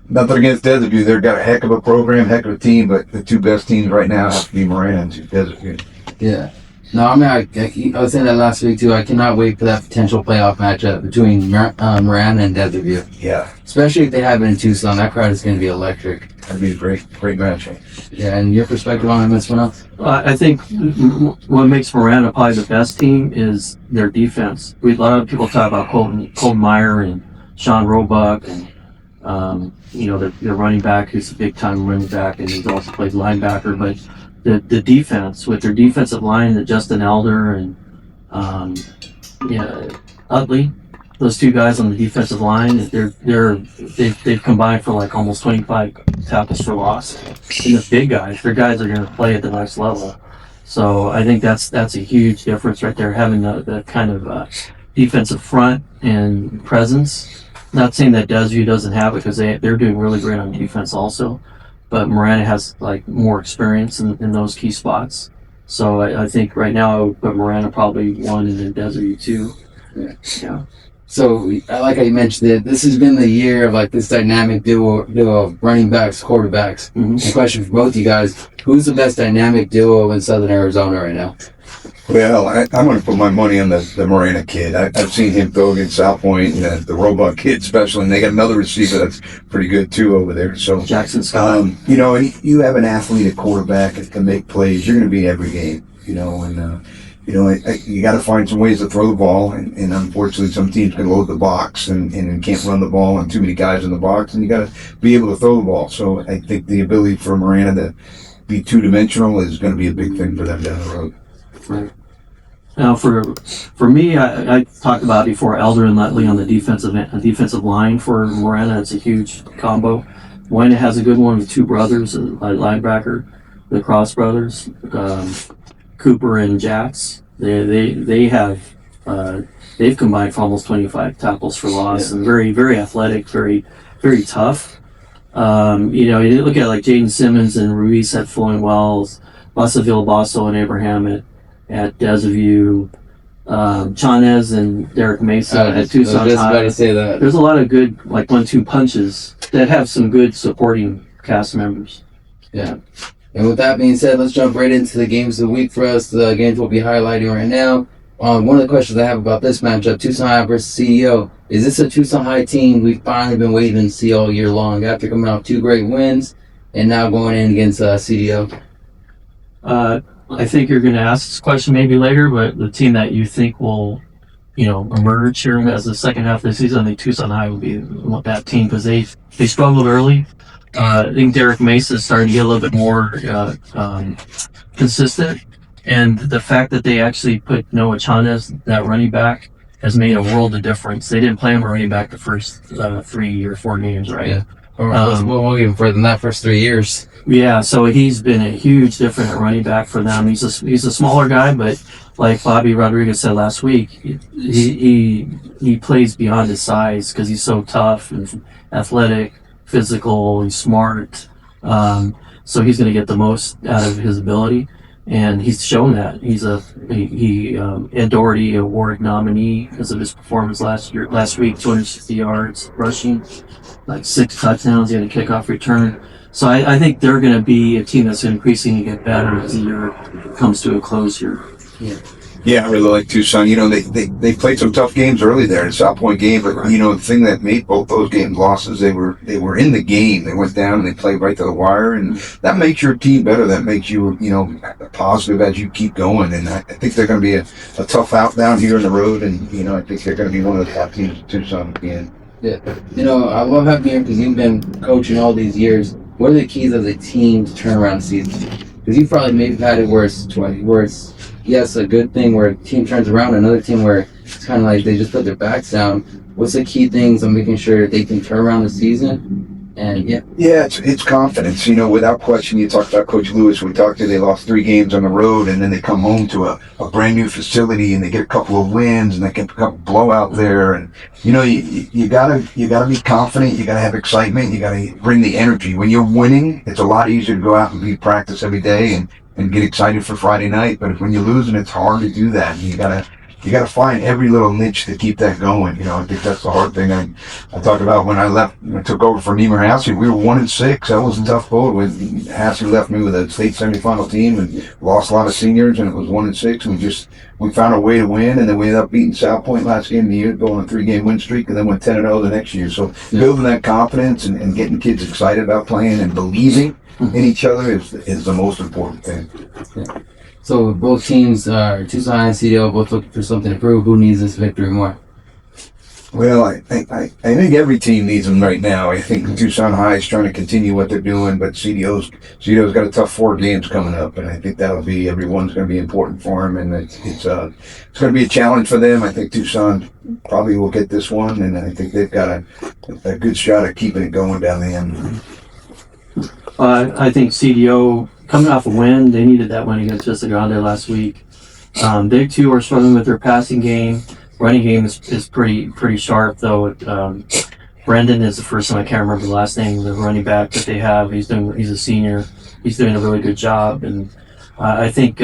nothing against Desert View. They've got a heck of a program, heck of a team, but the 2 best teams right now have to be Moreno and Desert View. Yeah. No, I mean, I was saying that last week too. I cannot wait for that potential playoff matchup between Moran and Desert View. Yeah, Especially if they have it in Tucson. That crowd is going to be electric. that'd be a great match. Yeah, and your perspective on it, Ms. Else? I think what makes Miranda probably the best team is their defense. A lot of people talk about Colton Meyer and Sean Roebuck and their running back, who's a big time running back, and he's also played linebacker. But the defense with their defensive line, that Justin Elder and Utley, those 2 guys on the defensive line, they've combined for like almost 25 tackles for loss. And the big guys, their guys are going to play at the next level. So I think that's a huge difference right there, having the kind of defensive front and presence. Not saying that Desview doesn't have it, because they're doing really great on defense also, but Miranda has like more experience in those key spots. So I think right now I would put Miranda probably 1 and then Desview 2. Yeah. So I like how you mentioned it. This has been the year of like this dynamic duo of running backs, quarterbacks. Mm-hmm. The question for both you guys: who's the best dynamic duo in Southern Arizona right now? Well, I'm going to put my money on the Moreno kid. I've seen him throw against South Point, the Roebuck kid especially, and they got another receiver that's pretty good too over there. So Jackson Scott. and you have an athlete, a quarterback that can make plays. You're going to be every game, and you got to find some ways to throw the ball, and unfortunately some teams can load the box and can't run the ball and too many guys in the box, and you got to be able to throw the ball. So I think the ability for Moreno to be 2-dimensional is going to be a big thing for them down the road. Right. Now, for me, I talked about before Elder and Utley on the defensive line for Morena. It's a huge combo. Morena has a good one with 2 brothers, a linebacker, the Cross brothers, Cooper and Jax. They have they've combined for almost 25 tackles for loss, and very, very athletic, very, very tough. You look at like Jaden Simmons and Ruiz at Flowing Wells, Bassaville Basso and Abraham at Desview, Chanez and Derek Mesa at Tucson I was just about High. to say that. There's a lot of good, like 1-2 punches that have some good supporting cast members. Yeah. And with that being said, let's jump right into the games of the week for us. The games we'll be highlighting right now. One of the questions I have about this matchup, Tucson High versus CEO. Is this a Tucson High team we've finally been waiting to see all year long after coming off 2 great wins and now going in against CDO? I think you're going to ask this question maybe later, but the team that you think will, emerge here as the second half of the season, I think Tucson High will be that team, because they struggled early. I think Derek Mesa is starting to get a little bit more consistent, and the fact that they actually put Noah Chanez, that running back, has made a world of difference. They didn't play him a running back the first 3 or 4 games, right? Yeah. We'll even further than that, first 3 years. Yeah, so he's been a huge difference at running back for them. He's a smaller guy, but like Bobby Rodriguez said last week, he plays beyond his size because he's so tough and athletic, physical, he's smart. So he's going to get the most out of his ability, and he's shown that. He's Ed Doherty Award nominee because of his performance last week, 260 yards rushing, like 6 touchdowns. He had a kickoff return. So I think they're going to be a team that's increasingly get better as the year comes to a close here. Yeah, I really like Tucson. They played some tough games early there in South Point game, but Right. the thing that made both those games losses, they were in the game. They went down and they played right to the wire, and that makes your team better. That makes you positive as you keep going. And I think they're going to be a tough out down here on the road, and I think they're going to be one of the top teams in Tucson again. Yeah. I love having you here because you've been coaching all these years. What are the keys as a team to turn around a season? Because you've probably maybe had it where it's yes, a good thing where a team turns around, another team where it's kind of like they just put their backs down. What's the key things on making sure they can turn around the season And yeah, Yeah, it's confidence. Without question, you talked about Coach Lewis. They lost 3 games on the road, and then they come home to a brand new facility, and they get a couple of wins, and they get a couple blowout there. And you gotta be confident. You gotta have excitement. You gotta bring the energy. When you're winning, it's a lot easier to go out and be practice every day and get excited for Friday night. But when you're losing, it's hard to do that. And you gotta find every little niche to keep that going. I think that's the hard thing. I talked about when I took over for Niemer Hassey. We were 1-6. That was a tough boat. When Hassey left me with a state semifinal team and lost a lot of seniors, and it was 1-6. And we found a way to win, and then we ended up beating South Point last game of the year, going on a 3-game win streak, and then went 10-0 the next year. So building that confidence and getting kids excited about playing and believing in each other is the most important thing. Yeah. So both teams, Tucson and CDO, both looking for something to prove. Who needs this victory more? Well, I think every team needs them right now. I think Tucson High is trying to continue what they're doing, but CDO's got a tough 4 games coming up, and I think everyone's going to be important for them, and it's going to be a challenge for them. I think Tucson probably will get this one, and I think they've got a good shot at keeping it going down the end. I think CDO coming off a win, they needed that win against Vista Grande last week. They too are struggling with their passing game. Running game is pretty sharp though. Brendan is the first one, I can't remember the last name, the running back that they have. He's a senior. He's doing a really good job, and I think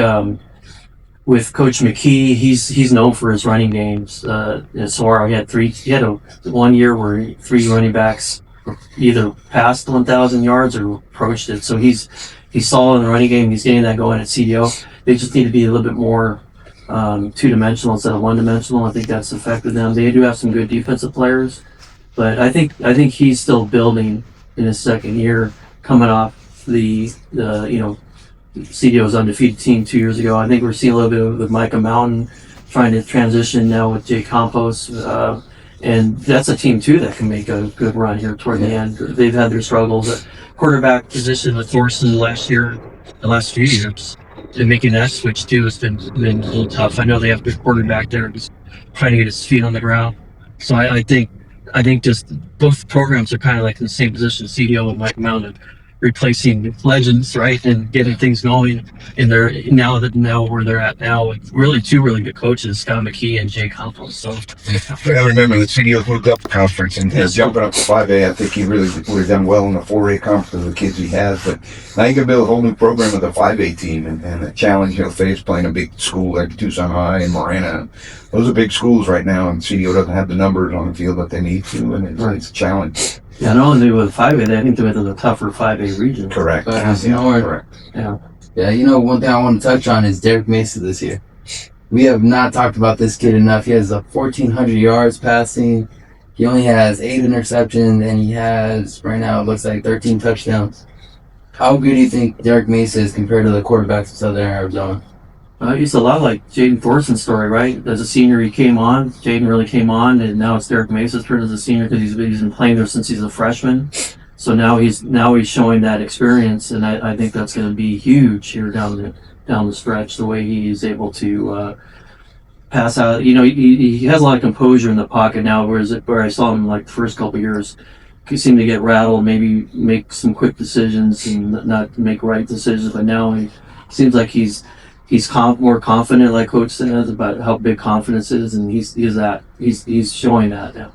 with Coach McKee, he's known for his running games. In Saguaro, he had a 1 year where 3 running backs either passed 1,000 yards or approached it. So he's solid in the running game. He's getting that going at CDO. They just need to be a little bit more two-dimensional instead of one-dimensional. I think that's affected them. They do have some good defensive players, but I think he's still building in his second year, coming off the CDO's undefeated team 2 years ago. I think we're seeing a little bit of with Micah Mountain trying to transition now with Jay Campos. And that's a team too that can make a good run here toward the end. They've had their struggles at quarterback position with Thorson the last few years. And making that switch too has been a little tough. I know they have a good quarterback there, just trying to get his feet on the ground. So I think just both programs are kind of like in the same position, CDO and Mike Mountain, replacing legends, right, and getting things going in their now where they're at now with really 2 really good coaches, Scott McKee and Jay Campos. So I remember the CDO's moved up the conference and jumping up to 5A. I think he really would have done well in the 4A conference with the kids he has. But now you can build a whole new program with a 5A team and the challenge he'll face playing a big school like Tucson High and Marana. Those are big schools right now, and CDO doesn't have the numbers on the field that they need to, and it's a challenge. yeah, not only with 5A, I think they went to the tougher 5A region. Correct. Correct. Yeah. Yeah, one thing I want to touch on is Derek Mesa this year. We have not talked about this kid enough. He has 1,400 yards passing. He only has 8 interceptions, and he has, right now, it looks like 13 touchdowns. How good do you think Derek Mesa is compared to the quarterbacks in Southern Arizona? He's a lot like Jaden Thorson's story, right? As a senior, he came on. Jaden really came on, and now it's Derek Mesa's turn as a senior because he's been playing there since he's a freshman. So now he's showing that experience, and I think that's going to be huge here down the stretch. The way he is able to pass out, he has a lot of composure in the pocket now. Where I saw him like the first couple of years, he seemed to get rattled, maybe make some quick decisions and not make right decisions. But now he seems like he's more confident, like Coach says, about how big confidence is, and he's showing that now.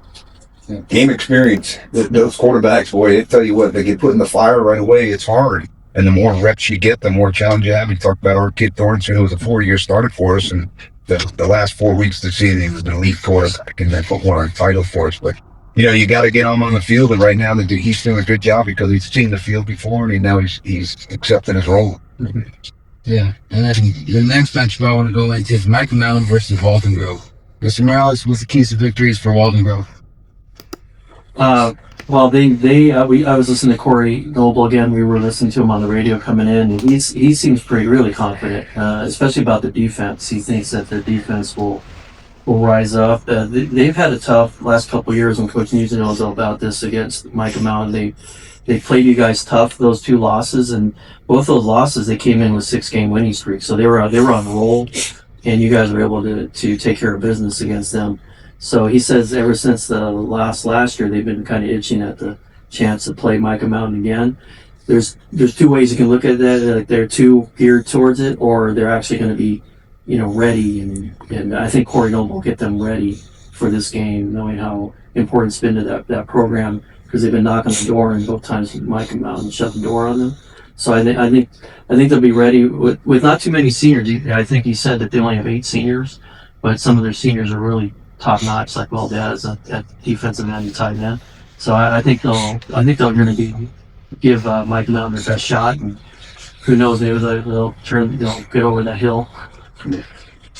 Game experience. Those quarterbacks, boy, they tell you what, they get put in the fire right away. It's hard. And the more reps you get, the more challenge you have. You talked about our kid Thornton, who was a 4-year starter for us, and the last 4 weeks of the season, he was an elite quarterback, and then won our title for us. But, you got to get him on the field, and right now he's doing a good job because he's seen the field before, and now he's accepting his role. Mm-hmm. Yeah, and then the next matchup I want to go into is Micah Mountain versus Walden Grove. Mr. Morales, what's the keys to victories for Walden Grove? Well, I was listening to Corey Noble again. We were listening to him on the radio coming in, and he seems really confident, especially about the defense. He thinks that their defense will rise up. They've had a tough last couple of years, and Coach Nugent knows all about this against Micah Mountain. They played you guys tough, those 2 losses, and both those losses they came in with 6-game winning streaks. So they were on roll, and you guys were able to take care of business against them. So he says ever since the last year, they've been kind of itching at the chance to play Micah Mountain again. There's two ways you can look at that. Like they're too geared towards it, or they're actually going to be, ready. And I think Corey Noble will get them ready for this game, knowing how important it's been to that program, because they've been knocking the door, and both times Micah Mountain shut the door on them. So I think they'll be ready with not too many seniors. I think he said that they only have 8 seniors, but some of their seniors are really top notch, like Valdez at defensive end and tight end. So I think they're going to give Mike Mountain their best shot, and who knows, maybe they'll get over that hill.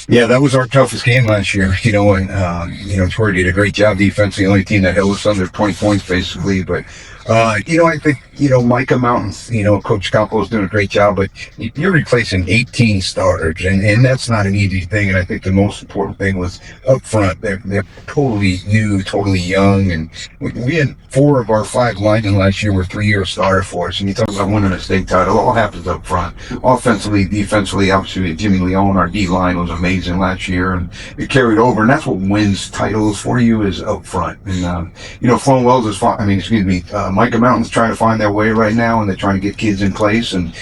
Yeah, that was our toughest game last year. And Troy did a great job defensively. The only team that held us under 20 points basically. But I think Micah Mountains. Coach Campo is doing a great job. But you're replacing 18 starters, and that's not an easy thing. And I think the most important thing was up front. They're totally new, totally young, and we had 4 of our 5 linemen last year were 3-year starter for us. And you talk about winning a state title, all happens up front. Offensively, defensively, obviously Jimmy Leone, our D line, was amazing last year, and it carried over. And that's what wins titles for you, is up front. And Sloan Wells is Micah Mountain's trying to find their way right now, and they're trying to get kids in place, and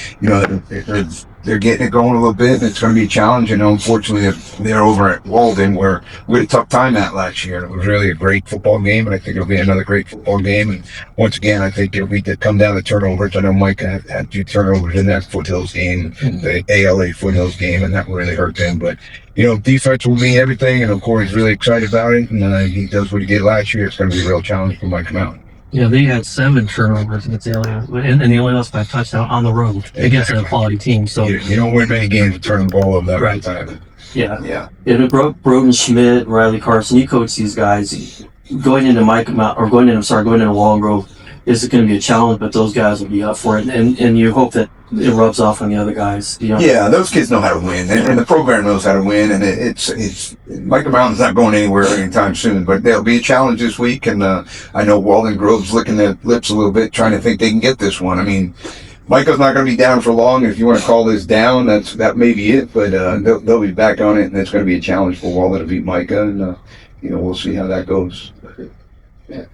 they're getting it going a little bit, and it's going to be a challenge. Unfortunately, they're over at Walden, where we had a tough time at last year. And it was really a great football game, and I think it'll be another great football game. And once again, I think it'll be to come down to turnovers. I know Mike had 2 turnovers in that Foothills game, the ALA Foothills game, and that really hurt them. But defense will mean everything, and Corey's really excited about it, and he does what he did last year. It's going to be a real challenge for Mike Mountain. Yeah, they had 7 turnovers against Alien, and they only lost by a touchdown on the road against a quality team. So you don't win many games with turning the ball over that right. time. Yeah. And Broden Schmidt, Riley Carson, you coach these guys. Going into Wallen Grove is going to be a challenge, but those guys will be up for it, and you hope that it rubs off on the other guys. Yeah, those kids know how to win, and the program knows how to win, and it's Micah Mountain's not going anywhere anytime soon, but there'll be a challenge this week, and I know Walden Grove's licking their lips a little bit, trying to think they can get this one. I mean, Micah's not going to be down for long. If you want to call this down, that may be it, but they'll be back on it, and it's going to be a challenge for Walden to beat Micah, and we'll see how that goes. Yeah.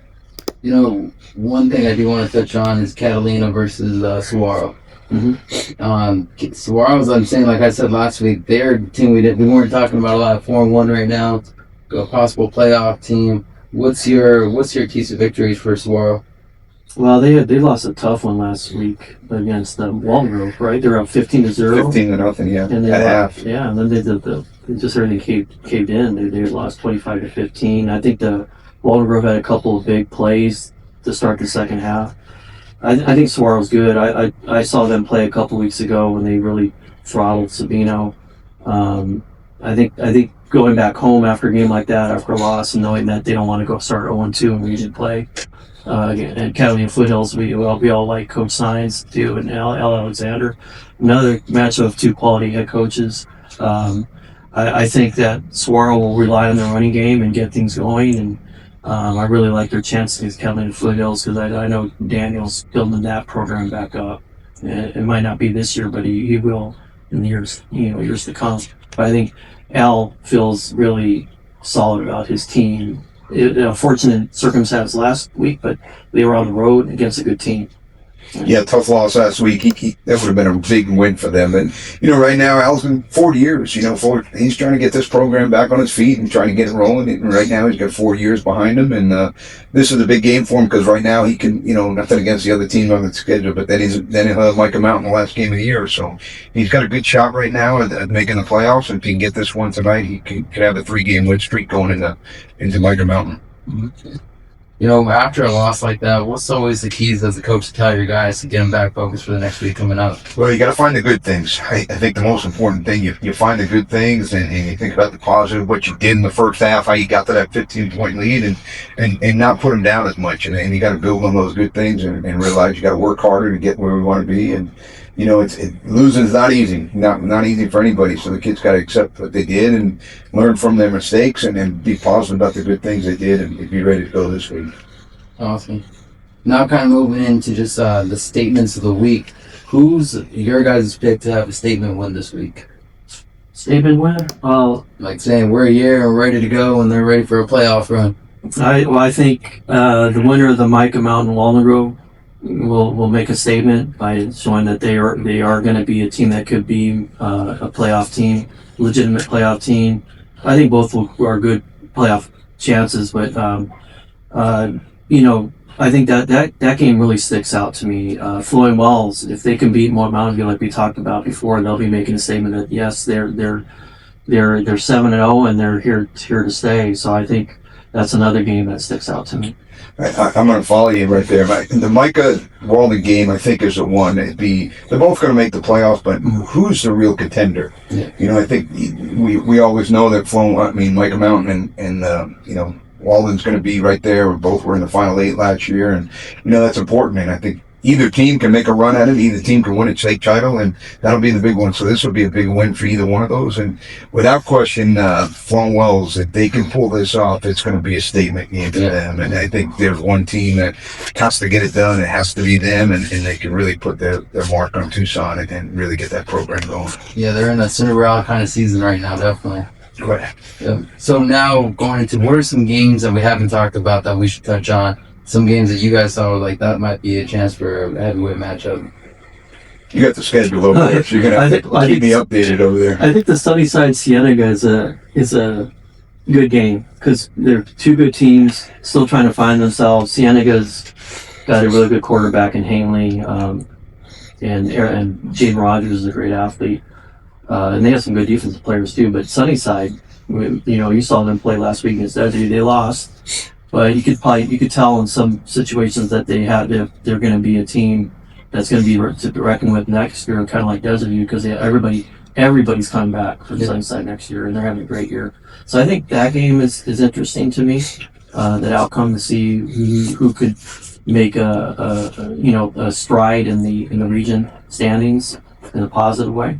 One thing I do want to touch on is Catalina versus Saguaro. Mm-hmm. Saguaro's, I'm saying, like I said last week, they're a team we weren't talking about a lot. 4-1 right now, a possible playoff team. What's your keys to victories for Saguaro? Well, they lost a tough one last week against Walden Grove, right? They're up 15-0. 15-0, yeah. And at half. Yeah, and then they did just everything caved in. They lost 25-15. I think the Walden Grove had a couple of big plays to start the second half. I think Saguaro's good. I saw them play a couple weeks ago when they really throttled Sabino. I think going back home after a game like that, after a loss, and knowing that they don't want to go start 0-2 in region play. Again, at Catalina Foothills, we all like Coach Sines too, and Al Alexander. Another matchup of 2 quality head coaches. I think that Saguaro will rely on their running game and get things going, and I really like their chances against Catalina Foothills, because I know Daniel's building that program back up. It might not be this year, but he will in the years to come. But I think Al feels really solid about his team. A fortunate circumstance last week, but they were on the road against a good team. Yeah, tough loss last week. That would have been a big win for them. And, right now, Al's in 4 years. He's trying to get this program back on its feet and trying to get it rolling. And right now, he's got 4 years behind him. And this is a big game for him, because right now he can, nothing against the other teams on the schedule, but then he'll have Micah Mountain the last game of the year. So he's got a good shot right now at making the playoffs. And if he can get this one tonight, he could have a 3-game win streak going into Micah Mountain. Mm-hmm. After a loss like that, what's always the keys as a coach to tell your guys to get them back focused for the next week coming up? Well, you got to find the good things. I think the most important thing, you find the good things, and you think about the positive, what you did in the first half, how you got to that 15-point lead, and not put them down as much. And you got to build on those good things and realize you got to work harder to get where we want to be. And losing is not easy, not easy for anybody. So the kids got to accept what they did and learn from their mistakes, and be positive about the good things they did, and be ready to go this week. Awesome. Now, kind of moving into just the statements of the week. Who's your guys' pick to have a statement win this week? Statement win? Like saying we're here and ready to go, and they're ready for a playoff run. I think the winner of the Micah Mountain Walnut Grove will make a statement by showing that they are going to be a team that could be a playoff team, legitimate playoff team. I think both are good playoff chances, but you know, I think that game really sticks out to me. Floyd Wells, if they can beat Mountain View like we talked about before, they'll be making a statement that yes, they're 7-0 and they're here to stay. So I think that's another game that sticks out to me. I'm going to follow you right there. The Micah Walden game, I think, is the one. They're both going to make the playoffs, but who's the real contender? Yeah. You know, I think we always know that Micah Mountain and Walden's going to be right there. Both were in the final 8 last year, and that's important. And I think either team can make a run at it. Either team can win a state title, and that'll be the big one. So this will be a big win for either one of those. And without question, Flown Wells, if they can pull this off, it's going to be a statement game for them. And I think there's one team that has to get it done. It has to be them, and they can really put their mark on Tucson and really get that program going. Yeah, they're in a Cinderella kind of season right now, definitely. Right. Yeah. So now going into what are some games that we haven't talked about that we should touch on? Some games that you guys saw like that might be a chance for a heavyweight matchup. You got the schedule over there, so you're gonna have to keep me updated over there. I think the Sunnyside Cienega is a good game because they're two good teams still trying to find themselves. Cienega's got a really good quarterback in Hanley, and Jaden Rogers is a great athlete, and they have some good defensive players too. But Sunnyside, you saw them play last week against Desert. They lost. But you could tell in some situations that they're going to be a team that's going to be to reckon with next year, kind of like Desert View, because everybody's coming back for Sunnyside next year, and they're having a great year. So I think that game is interesting to me. That outcome to see who could make a stride in the region standings in a positive way.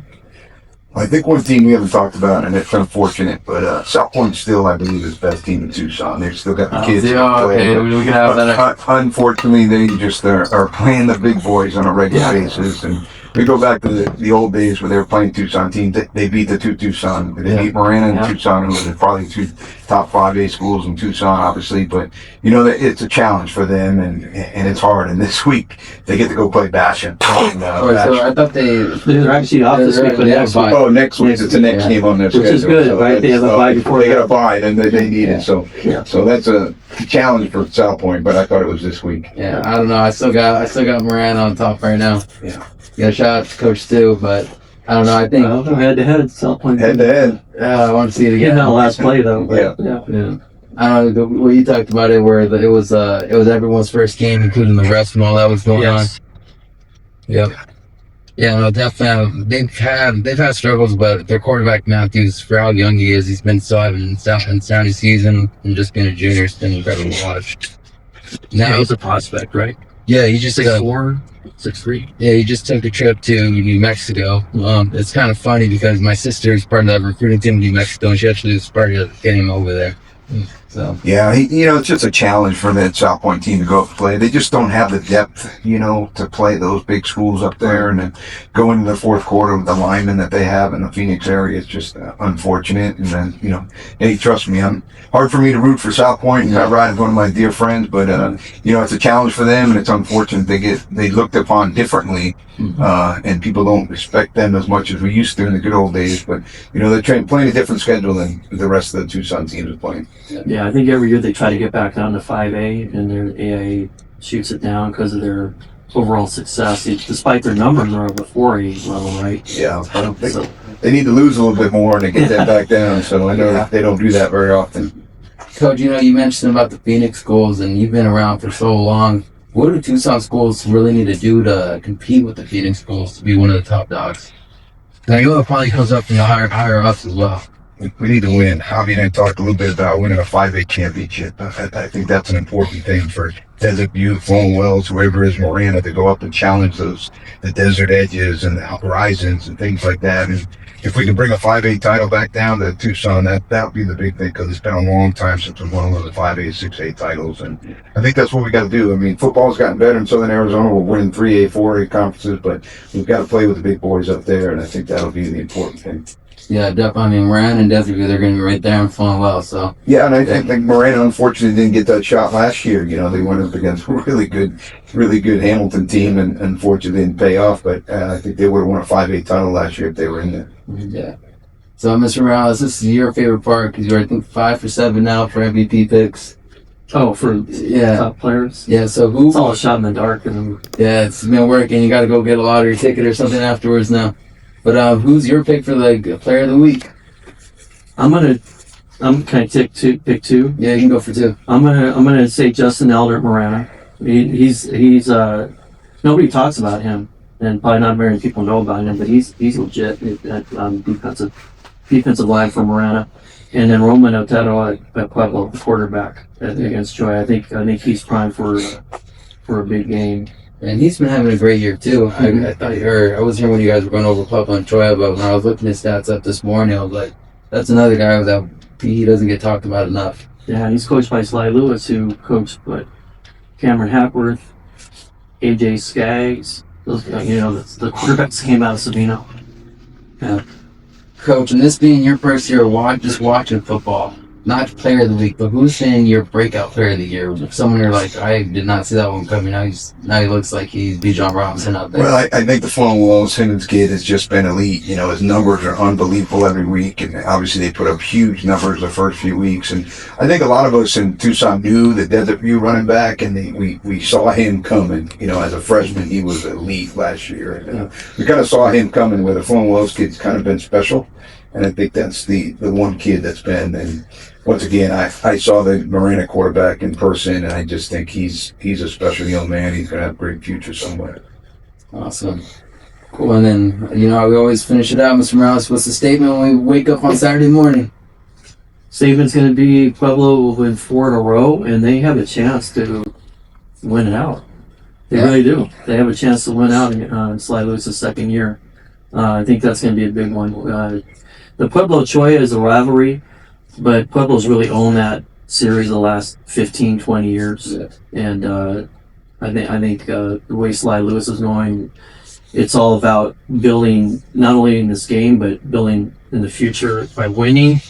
I think one team we haven't talked about, and it's unfortunate, but South Point still, I believe, is the best team in Tucson. They've still got the kids. We can have that. Unfortunately, they just are playing the big boys on a regular basis. And we go back to the old days where they were playing Tucson teams. They beat the two Tucson. They beat Marana and Tucson, who are probably two top 5A schools in Tucson, obviously. But, it's a challenge for them, and it's hard. And this week, they get to go play Bashan. So I thought they're actually off this week, but next week. Oh, next week it's the next game on their schedule. Which is good, so right? They have a bye before they got a bye, and they need it. So that's a challenge for South Point. But I thought it was this week. Yeah, I don't know. I still got Moran on top right now. Yeah. Yeah, shout out to Coach Stu, but I don't know. I think head to head, South Point. Head to head. I want to see it again. Yeah, last play though. Yeah. I don't know what you talked about it, where it was everyone's first game, including the refs and all that was going on. Yep. Yeah, no, definitely. They've had struggles, but their quarterback Matthews, for how young he is, he's been still having sound season and just being a junior. It's been incredible to watch. Now he's a prospect, right? Yeah, he just 6'4", 6'3". Yeah, he just took a trip to New Mexico. It's kind of funny because my sister is part of that recruiting team in New Mexico, and she actually was part of getting him over there. So yeah, it's just a challenge for that South Point team to go up and play. They just don't have the depth, to play those big schools up there, and then go into the fourth quarter with the linemen that they have in the Phoenix area. It's just unfortunate. And then, hey, trust me, hard for me to root for South Point. I ride with one of my dear friends, but it's a challenge for them, and it's unfortunate they looked upon differently, and people don't respect them as much as we used to in the good old days. But they're playing a different schedule than the rest of the Tucson teams are playing. Yeah, I think every year they try to get back down to 5A, and their AIA shoots it down because of their overall success. Despite their numbers are of the 4A level, right? Yeah, they need to lose a little bit more to get that back down. So I know they don't do that very often. Coach, you mentioned about the Phoenix schools, and you've been around for so long. What do Tucson schools really need to do to compete with the Phoenix schools to be one of the top dogs? Now, it probably comes up from the higher ups as well. We need to win. Javi and I talked a little bit about winning a 5A championship. I think that's an important thing for Desert View, Flown Wells, whoever is Marana, to go up and challenge the Desert Edges and the Horizons and things like that. And if we can bring a 5A title back down to Tucson, that would be the big thing, because it's been a long time since we won one of the 5A, 6A titles. And I think that's what we got to do. I mean, football's gotten better in Southern Arizona. We're winning 3A, 4A conferences, but we've got to play with the big boys up there, and I think that'll be the important thing. Yeah, definitely. I mean, Moran and Desiree, they're going to be right there and flowing well. So Yeah, and I think Moreno unfortunately didn't get that shot last year. You know, they went up against a really good Hamilton team, and unfortunately didn't pay off. But I think they would have won a 5A title last year if they were in there. yeah. So, Mr. Morales, this is your favorite part because you're, I think, 5 for 7 now for MVP picks. Oh, for Yeah. top players? Yeah, so It's all a shot in the dark. And Yeah, it's been working. You got to go get a lottery ticket or something afterwards now. But who's your pick for the player of the week? can I pick two? Yeah, you can go for 2. I'm gonna say Justin Elder Morana. He's nobody talks about him, and probably not very many people know about him, but he's legit at defensive line for Morana. And then Roman Otero at Pueblo, quarterback against Troy. I think he's primed for a big game. And he's been having a great year too. I thought I was here when you guys were going over Pueblo and Troy, but when I was looking his stats up this morning, I was like, that's another guy that he doesn't get talked about enough. Yeah, he's coached by Sly Lewis, who coached Cameron Hackworth, AJ Skaggs. Those the quarterbacks came out of Sabino. Yeah. Coach, and this being your first year just watching football, not player of the week, but who's saying your breakout player of the year? Someone you're like, I did not see that one coming. Now he looks like he's Bijan Robinson out there. Well, I think the Flowing Wells Simmons kid has just been elite. You know, his numbers are unbelievable every week, and obviously they put up huge numbers the first few weeks. And I think a lot of us in Tucson knew the Desert View running back, and we saw him coming. You know, as a freshman, he was elite last year. And we kind of saw him coming, where the Flowing Wells kid's kind of been special. And I think that's the one kid that's been. And once again, I saw the Marina quarterback in person, and I just think he's a special young man. He's going to have a great future somewhere. Awesome. Cool. And then, we always finish it out, Mr. Morales. What's the statement when we wake up on Saturday morning? Statement's going to be Pueblo will win 4 in a row, and they have a chance to win it out. They really do. They have a chance to win out in Sly Lewis's second year. I think that's going to be a big one. The Pueblo-Choya is a rivalry, but Pueblo's really owned that series the last 15, 20 years. Yeah. And I think the way Sly Lewis is going, it's all about building not only in this game, but building in the future. By winning,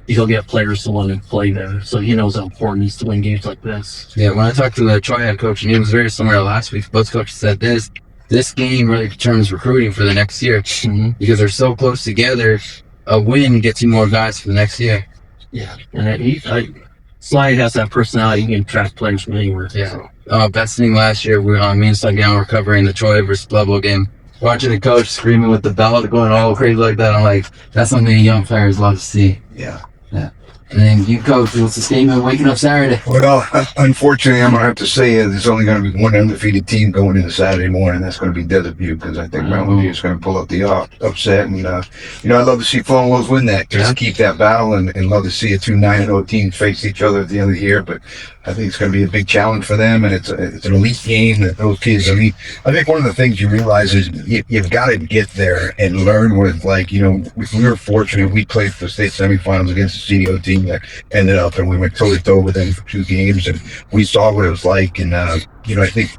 he'll get players to want to play there. So he knows how important it is to win games like this. Yeah, when I talked to the Troy head coach, and he was very similar to last week, both coaches said this game really determines recruiting for the next year. Mm-hmm. Because they're so close together. A win gets you more guys for the next year. Yeah, and Sly has that personality. He can attract players from anywhere. Yeah. So. Best thing last year, me and Slygan were covering the Troy versus Pueblo game. Watching the coach screaming with the belt, going all crazy like that, I'm like, that's something young players love to see. Yeah. Yeah. And then you, coach, what's the statement waking up Saturday? Well, unfortunately, I'm going to have to say there's only going to be one undefeated team going into Saturday morning. That's going to be Desert View, because I think Mountain View is going to pull up the upset. And, I'd love to see Flowing Wells win that, just to keep that battle, and love to see 2 9-0 teams face each other at the end of the year. But I think it's going to be a big challenge for them, and it's an elite game that those kids elite. I think one of the things you realize is you've got to get there and learn what it's like. We were fortunate. We played for the state semifinals against the CDO team that ended up, and we went toe-to-toe with them for 2 games, and we saw what it was like. And I think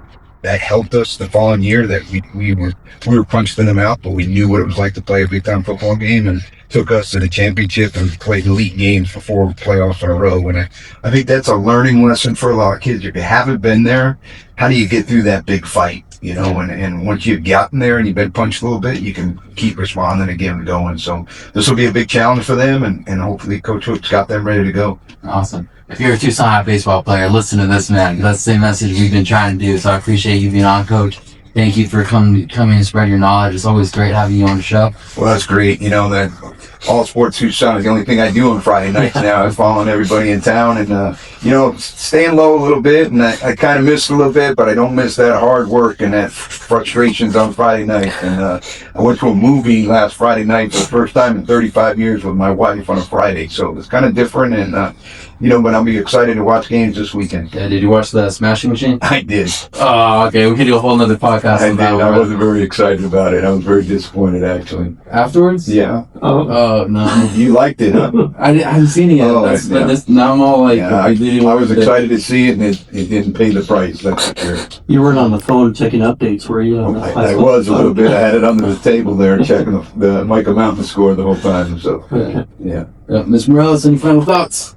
that helped us the following year, that we were punched in the mouth, but we knew what it was like to play a big-time football game, and took us to the championship and played elite games for 4 playoffs in a row. And I think that's a learning lesson for a lot of kids. If you haven't been there, how do you get through that big fight? And once you've gotten there and you've been punched a little bit, you can keep responding and getting going. So this will be a big challenge for them, and hopefully Coach Hook's got them ready to go. Awesome. If you're a Tucson High baseball player, listen to this, man. That's the same message we've been trying to do. So I appreciate you being on, Coach. Thank you for coming and spread your knowledge. It's always great having you on the show. Well, that's great. That All Sports Tucson is the only thing I do on Friday nights now. I'm following everybody in town, and staying low a little bit. And I kind of missed a little bit, but I don't miss that hard work and that frustrations on Friday night. And I went to a movie last Friday night for the first time in 35 years with my wife on a Friday, so it's kind of different. And but I'll be excited to watch games this weekend. Yeah, did you watch the Smashing Machine? I did. Oh, okay. We could do a whole nother podcast. I did. I wasn't very excited about it. I was very disappointed, actually. Afterwards? Yeah. Oh, Oh no, You liked it, huh? I haven't seen it yet. Oh, Now I'm all like, Yeah, I was excited to see it, and it didn't pay the price. That's for sure. You weren't on the phone checking updates, were you? I was a little bit. I had it under the table there, checking the Michael Mountain score the whole time. So yeah. Ms. Morales, any final thoughts?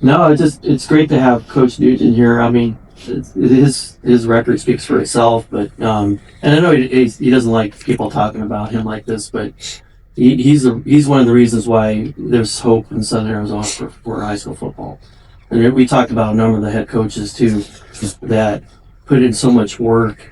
No, it's great to have Coach Nugent here. I mean, his record speaks for itself, but and I know he doesn't like people talking about him like this, but he's one of the reasons why there's hope in Southern Arizona for high school football. And we talked about a number of the head coaches too that put in so much work,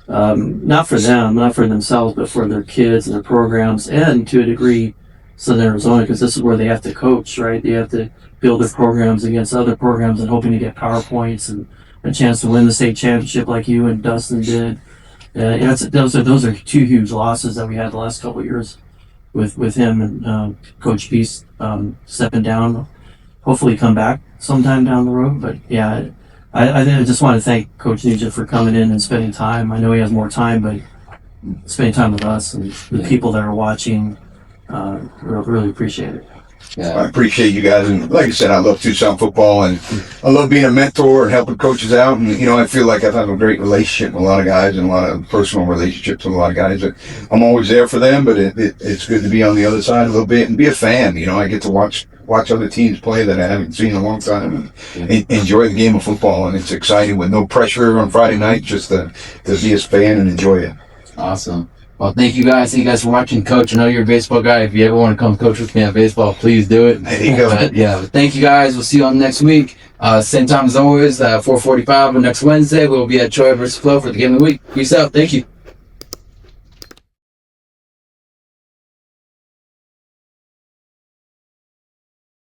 not for them, not for themselves, but for their kids and their programs, and to a degree, Southern Arizona, because this is where they have to coach, right? They have to build their programs against other programs and hoping to get PowerPoints and a chance to win the state championship like you and Dustin did. Those are two huge losses that we had the last couple of years with him and Coach Beast stepping down. Hopefully come back sometime down the road. But yeah, I just want to thank Coach Nugent for coming in and spending time. I know he has more time, but spending time with us and the people that are watching, really appreciate it. Yeah. I appreciate you guys, and like I said, I love Tucson football, and I love being a mentor and helping coaches out. And I feel like I've had a great relationship with a lot of guys and a lot of personal relationships with a lot of guys. I'm always there for them, but it's good to be on the other side a little bit and be a fan. I get to watch other teams play that I haven't seen in a long time and enjoy the game of football. And it's exciting with no pressure on Friday night, just to be a fan and enjoy it. Awesome. Well, thank you guys. Thank you guys for watching. Coach, I know you're a baseball guy. If you ever want to come coach with me on baseball, please do it. There you go. But thank you guys. We'll see you on next week. Same time as always, 4:45 on next Wednesday. We'll be at Troy versus Flo for the game of the week. Peace out. Thank you.